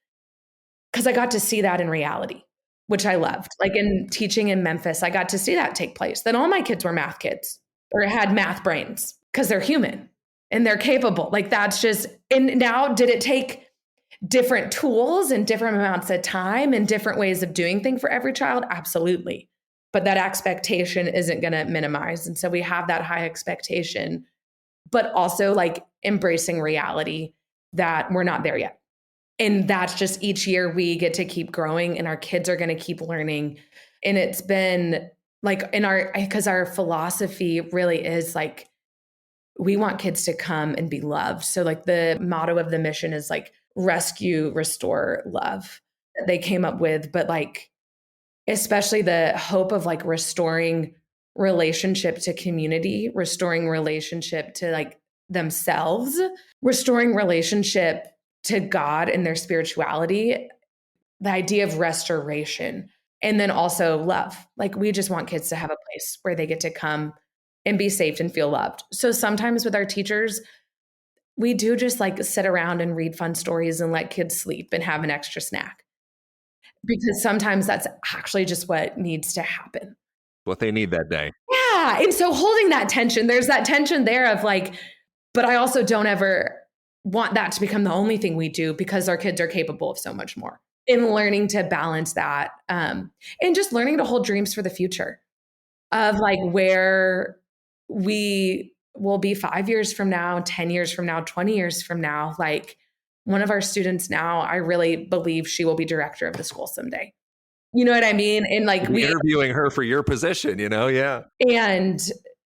S2: because I got to see that in reality, which I loved. Like in teaching in Memphis, I got to see that take place, that all my kids were math kids or had math brains because they're human and they're capable. Like that's just, and now did it take different tools and different amounts of time and different ways of doing things for every child? Absolutely. But that expectation isn't going to minimize. And so we have that high expectation, but also like embracing reality that we're not there yet. And that's just each year we get to keep growing and our kids are going to keep learning. And it's been like because our philosophy really is like, we want kids to come and be loved. So like the motto of the mission is like rescue, restore, love that they came up with. But like especially the hope of like restoring relationship to community, restoring relationship to like themselves, restoring relationship to God and their spirituality, the idea of restoration, and then also love. Like we just want kids to have a place where they get to come and be safe and feel loved. So sometimes with our teachers, we do just like sit around and read fun stories and let kids sleep and have an extra snack. Because sometimes that's actually just what needs to happen.
S1: What they need that day.
S2: Yeah. And so holding that tension, there's that tension there of like, but I also don't ever want that to become the only thing we do because our kids are capable of so much more. In learning to balance that and just learning to hold dreams for the future of like where we will be 5 years from now, 10 years from now, 20 years from now. Like one of our students now, I really believe she will be director of the school someday. You know what I mean? And like
S1: we interviewing her for your position, you know? Yeah.
S2: And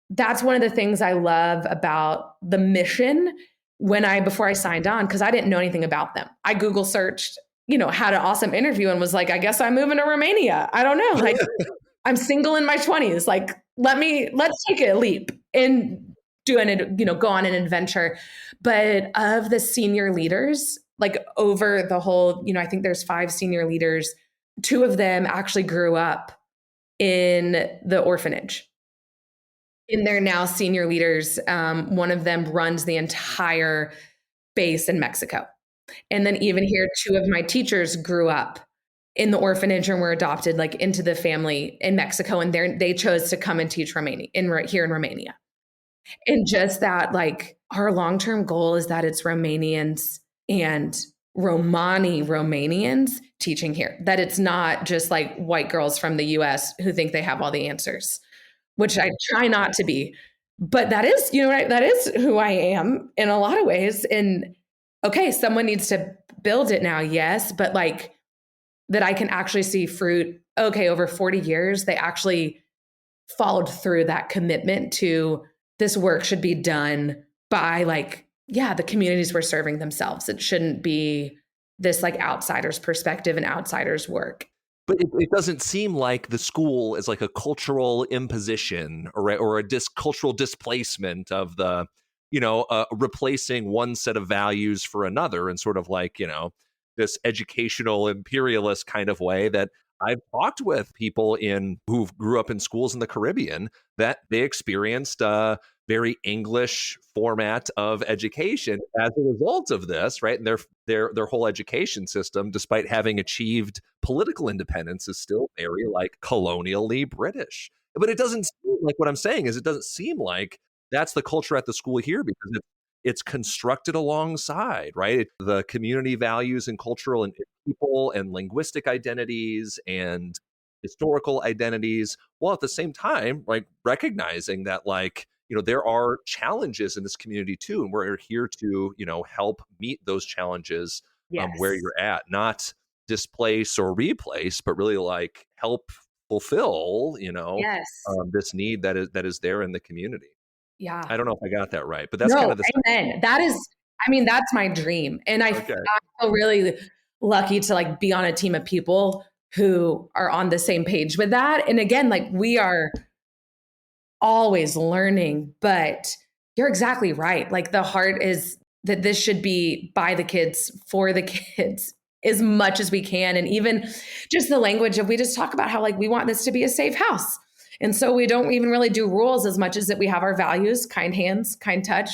S2: that's one of the things I love about the mission before I signed on, because I didn't know anything about them. I Google searched, had an awesome interview and was like, I guess I'm moving to Romania. I don't know. Like I'm single in my 20s. Like, let's take a leap and go on an adventure. But of the senior leaders, like over the whole, I think there's 5 senior leaders, 2 of them actually grew up in the orphanage. And they're now senior leaders. One of them runs the entire base in Mexico. And then even here, 2 of my teachers grew up in the orphanage and were adopted like into the family in Mexico. And they chose to come and teach Romani here in Romania. And just that, like, our long-term goal is that it's Romanians and Romani Romanians teaching here, that it's not just like white girls from the US who think they have all the answers, which I try not to be. But that is, that is who I am in a lot of ways. And okay, someone needs to build it now, yes, but like that I can actually see fruit. Okay, over 40 years, they actually followed through that commitment to this work should be done by the communities we're serving themselves. It shouldn't be this like outsider's perspective and outsider's work.
S1: But it doesn't seem like the school is like a cultural imposition or a cultural displacement of the, replacing one set of values for another and sort of like, this educational imperialist kind of way that I've talked with people who grew up in schools in the Caribbean that they experienced a very English format of education as a result of this, right? And their whole education system, despite having achieved political independence, is still very like colonially British. But it doesn't seem like, what I'm saying is, it doesn't seem like that's the culture at the school here, because it's constructed alongside, right? The community values and cultural and people and linguistic identities and historical identities, while at the same time, like recognizing that like, there are challenges in this community too. And we're here to, help meet those challenges where you're at, not displace or replace, but really like help fulfill, this need that is there in the community.
S2: Yeah.
S1: I don't know if I got that right, but that's kind of the
S2: amen. That's my dream. And I feel really lucky to like be on a team of people who are on the same page with that. And again, like we are always learning, but you're exactly right. Like the heart is that this should be by the kids, for the kids, as much as we can. And even just the language of, we just talk about how like we want this to be a safe house. And so we don't even really do rules as much as that we have our values: kind hands, kind touch,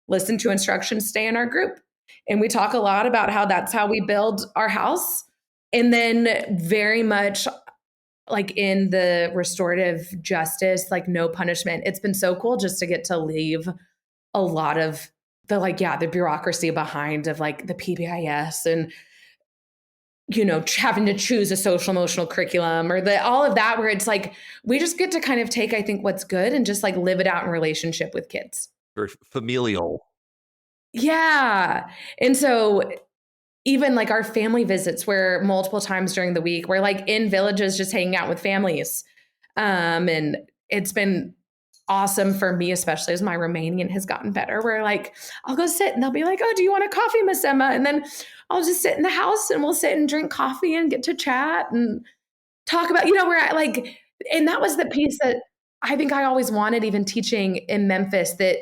S2: listen to instructions, stay in our group. And we talk a lot about how that's how we build our house. And then very much like in the restorative justice, like no punishment. It's been so cool just to get to leave a lot of the bureaucracy behind of like the PBIS and, having to choose a social emotional curriculum or all of that, where it's like, we just get to kind of take, I think, what's good and just like live it out in relationship with kids.
S1: Very familial.
S2: Yeah. And so even like our family visits, where multiple times during the week, we're like in villages just hanging out with families. And it's been awesome for me, especially as my Romanian has gotten better, where like, I'll go sit and they'll be like, oh, do you want a coffee, Miss Emma? And then I'll just sit in the house and we'll sit and drink coffee and get to chat. And talk about, we're at like, and that was the piece that I think I always wanted, even teaching in Memphis, that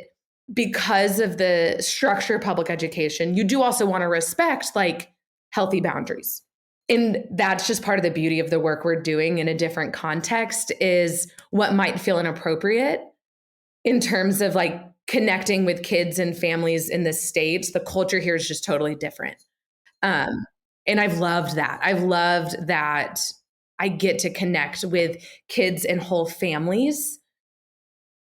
S2: because of the structure of public education, you do also want to respect like healthy boundaries. And that's just part of the beauty of the work we're doing in a different context, is what might feel inappropriate in terms of like connecting with kids and families in the States. The culture here is just totally different. And I've loved that. I've loved that I get to connect with kids and whole families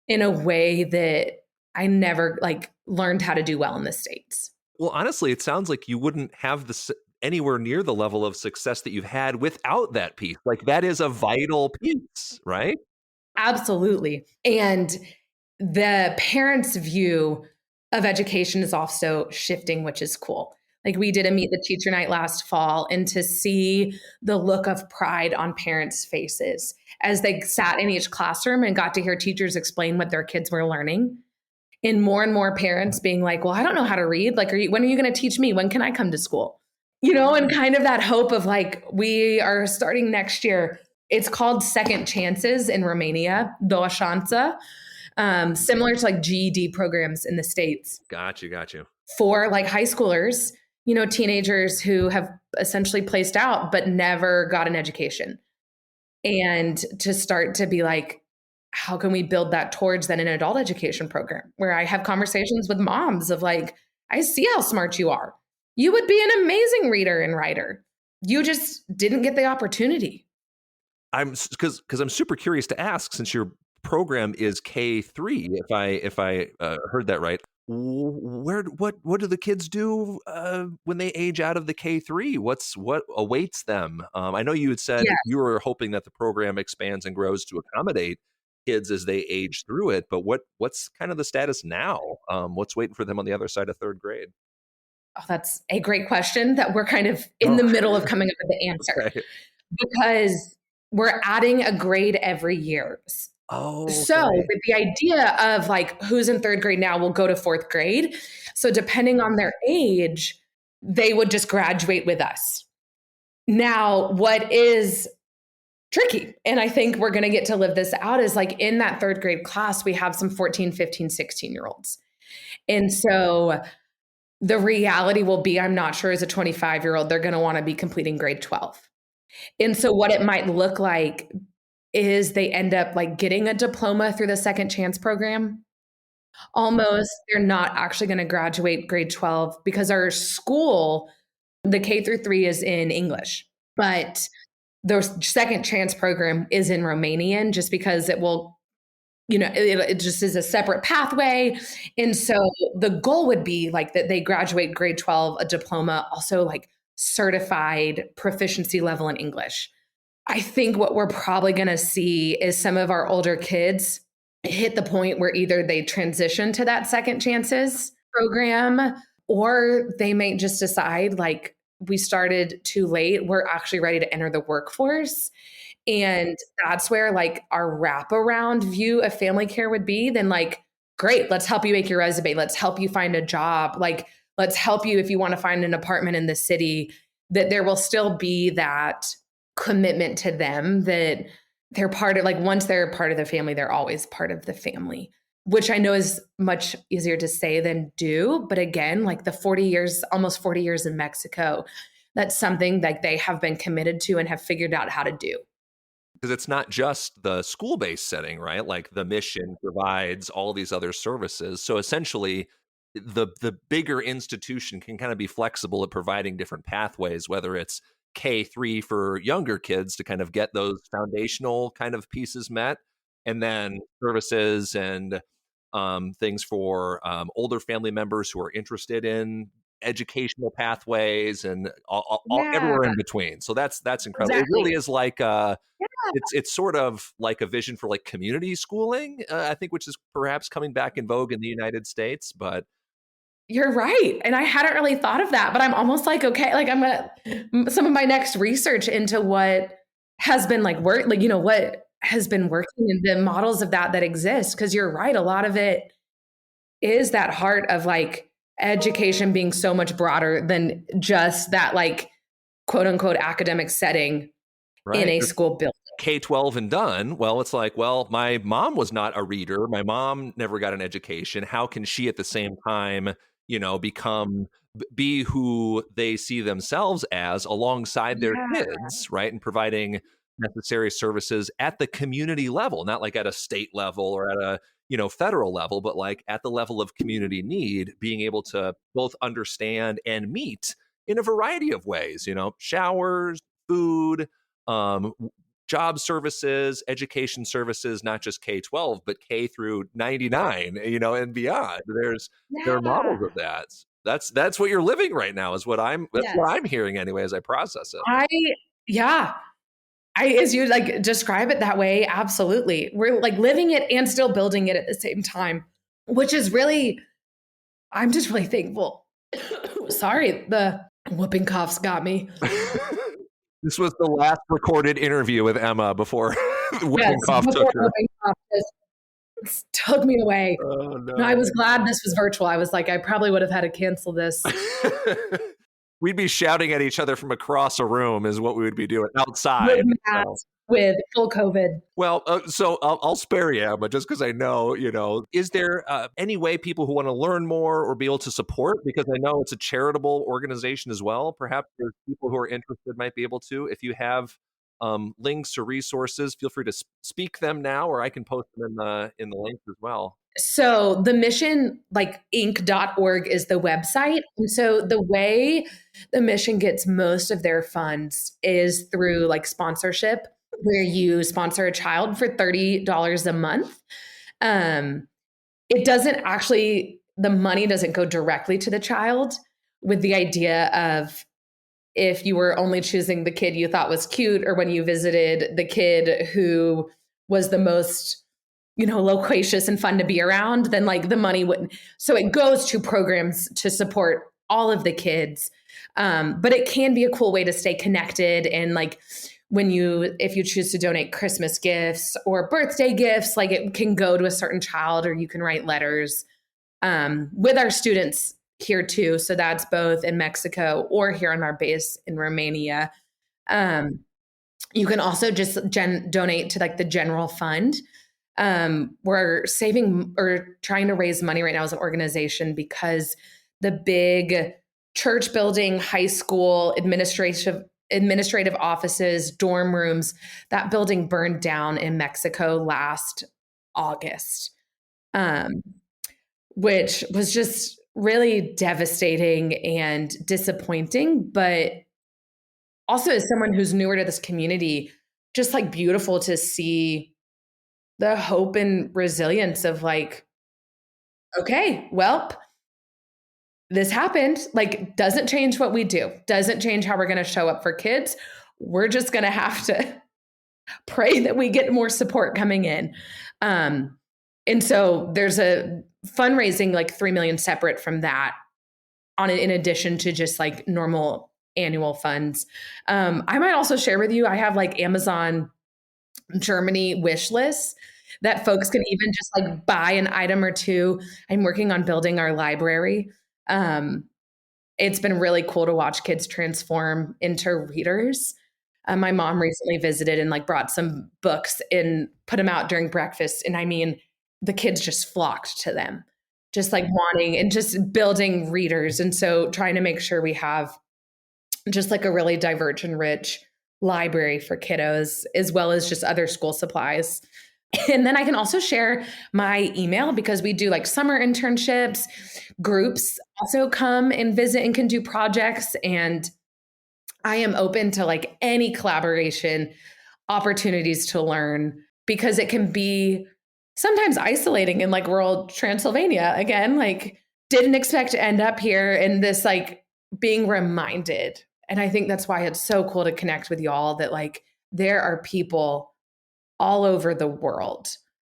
S2: in a way that I never like learned how to do well in the States.
S1: Well, honestly, it sounds like you wouldn't have anywhere near the level of success that you've had without that piece. Like that is a vital piece, right?
S2: Absolutely. And the parents' view of education is also shifting, which is cool. Like we did a Meet the Teacher night last fall, and to see the look of pride on parents' faces as they sat in each classroom and got to hear teachers explain what their kids were learning. And more parents being like, well, I don't know how to read. Like, when are you going to teach me? When can I come to school? And kind of that hope of like, we are starting next year. It's called Second Chances in Romania, Doua Șanse, similar to like GED programs in the States.
S1: Got you.
S2: For like high schoolers, teenagers who have essentially placed out but never got an education. And to start to be like, how can we build that towards then an adult education program where I have conversations with moms of like, I see how smart you are. You would be an amazing reader and writer. You just didn't get the opportunity.
S1: Because I'm super curious to ask, since your program is K-3, if I heard that right. What do the kids do when they age out of the K-3? What awaits them? I know you had said you were hoping that the program expands and grows to accommodate kids as they age through it, but what's kind of the status now? What's waiting for them on the other side of third grade?
S2: Oh, that's a great question that we're kind of in the middle of coming up with the answer. Okay. Because we're adding a grade every year.
S1: Oh, okay.
S2: So with the idea of like who's in third grade now will go to fourth grade. So depending on their age, they would just graduate with us. Now, what is tricky, and I think we're going to get to live this out, is like in that third grade class, we have some 14, 15, 16-year-olds. And so the reality will be, I'm not sure as a 25-year-old, they're going to want to be completing grade 12. And so what it might look like is they end up like getting a diploma through the Second Chance program. Almost, they're not actually going to graduate grade 12 because our school, the K-3 is in English, but the Second Chance program is in Romanian, just because it will, it just is a separate pathway. And so the goal would be like that they graduate grade 12, a diploma, also like certified proficiency level in English. I think what we're probably going to see is some of our older kids hit the point where either they transition to that Second Chances program, or they may just decide like, we started too late. We're actually ready to enter the workforce. And that's where like our wraparound view of family care would be. Then like, great, let's help you make your resume. Let's help you find a job. Like, let's help you if you want to find an apartment in the city, that there will still be that commitment to them that they're part of, like once they're part of the family, they're always part of the family, which I know is much easier to say than do. But again, like the 40 years, almost 40 years in Mexico, that's something that they have been committed to and have figured out how to do.
S1: Because it's not just the school-based setting, right? Like the mission provides all these other services. So essentially, the bigger institution can kind of be flexible at providing different pathways, whether it's K-3 for younger kids to kind of get those foundational kind of pieces met, and then services and things for older family members who are interested in educational pathways and all everywhere in between. So that's incredible. Exactly. It really is like it's sort of like a vision for like community schooling, I think, which is perhaps coming back in vogue in the United States. But
S2: you're right. And I hadn't really thought of that, but I'm almost like, okay, like I'm gonna some of my next research into what has been like work, like, what has been working in the models of that exist. Cause you're right. A lot of it is that heart of like education being so much broader than just that, like, quote unquote, academic setting. in
S1: Right.
S2: a school building.
S1: K-12 and done. Well, it's like, well, my mom was not a reader. My mom never got an education. How can she at the same time, be who they see themselves as alongside their
S2: Yeah.
S1: kids, right? And providing necessary services at the community level, not like at a state level or at a, federal level, but like at the level of community need, being able to both understand and meet in a variety of ways, showers, food, um, job services, education services, not just K-12, but K through 99, and beyond. There are models
S2: Yeah.
S1: of that. That's what you're living right now is that's what
S2: Yes.
S1: I'm hearing anyway as I process it.
S2: Yeah. As you like describe it that way, absolutely. We're like living it and still building it at the same time, which is really, I'm just really thankful. Sorry, the whooping coughs got me.
S1: This was the last recorded interview with Emma before the
S2: Yes,
S1: whooping cough
S2: before
S1: took her.
S2: whooping cough just took me away.
S1: Oh,
S2: No, I
S1: no.
S2: was glad this was virtual. I was like, I probably would have had to cancel this.
S1: We'd be shouting at each other from across a room is what we would be doing outside.
S2: With masks, with full COVID.
S1: Well, so I'll spare you, Emma, just because I know, is there any way people who want to learn more or be able to support? Because I know it's a charitable organization as well. Perhaps there's people who are interested might be able to. If you have links or resources, feel free to speak them now, or I can post them in the links as well.
S2: So the mission, like inc.org is the website. And so the way the mission gets most of their funds is through like sponsorship, where you sponsor a child for $30 a month. It doesn't actually, the money doesn't go directly to the child, with the idea of if you were only choosing the kid you thought was cute, or when you visited the kid who was the most loquacious and fun to be around, then like the money wouldn't. So it goes to programs to support all of the kids. But it can be a cool way to stay connected. And like if you choose to donate Christmas gifts or birthday gifts, like it can go to a certain child, or you can write letters with our students here too. So that's both in Mexico or here on our base in Romania. You can also just donate to like the general fund. We're saving or trying to raise money right now as an organization because the big church building, high school, administrative offices, dorm rooms, that building burned down in Mexico last August, which was just really devastating and disappointing. But also, as someone who's newer to this community, just like beautiful to see the hope and resilience of like, okay, well, this happened. Like, doesn't change what we do, doesn't change how we're going to show up for kids. We're just going to have to pray that we get more support coming in. And so there's a fundraising like 3 million separate from that, in addition to just like normal annual funds. I might also share with you, I have like Amazon Germany wish lists that folks can even just like buy an item or two. I'm working on building our library. It's been really cool to watch kids transform into readers. My mom recently visited and like brought some books and put them out during breakfast. And I mean, the kids just flocked to them, just like wanting and just building readers. And so trying to make sure we have just like a really diverse and rich library for kiddos, as well as just other school supplies. And then I can also share my email because we do like summer internships. Groups also come and visit and can do projects. And I am open to like any collaboration opportunities to learn, because it can be sometimes isolating in like rural Transylvania. Again, like didn't expect to end up here, and this like being reminded. And I think that's why it's so cool to connect with y'all, that like there are people all over the world,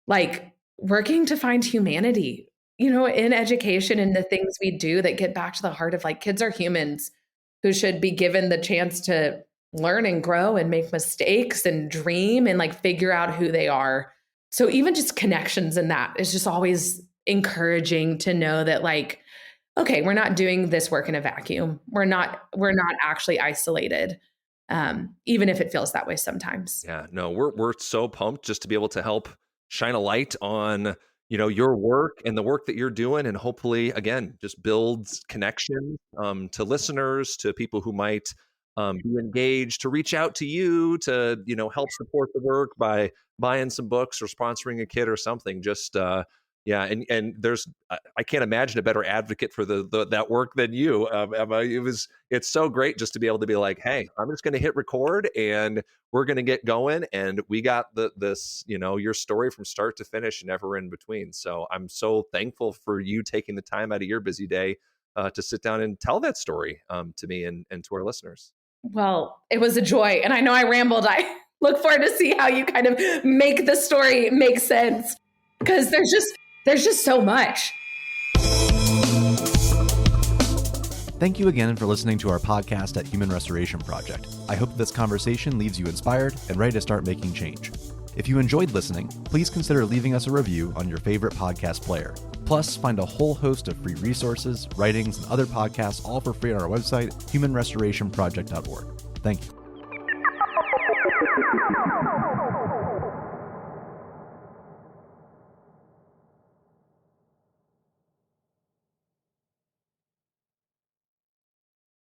S2: like working to find humanity, in education and the things we do that get back to the heart of like kids are humans who should be given the chance to learn and grow and make mistakes and dream and like figure out who they are. So even just connections in that is just always encouraging to know that like, okay, we're not doing this work in a vacuum. We're not actually isolated. even if it feels that way sometimes.
S1: Yeah, no, we're so pumped just to be able to help shine a light on, your work and the work that you're doing, and hopefully, again, just builds connections to listeners, to people who might be engaged, to reach out to you, to help support the work by buying some books or sponsoring a kid or something. Just yeah, and there's I can't imagine a better advocate for that work than you, Emma. It's so great just to be able to be like, hey, I'm just going to hit record and we're going to get going, and we got this your story from start to finish and ever in between. So I'm so thankful for you taking the time out of your busy day to sit down and tell that story to me and to our listeners.
S2: Well, it was a joy, and I know I rambled. I look forward to see how you kind of make the story make sense, because there's just so much.
S3: Thank you again for listening to our podcast at Human Restoration Project. I hope this conversation leaves you inspired and ready to start making change. If you enjoyed listening, please consider leaving us a review on your favorite podcast player. Plus, find a whole host of free resources, writings, and other podcasts all for free on our website, humanrestorationproject.org. Thank you.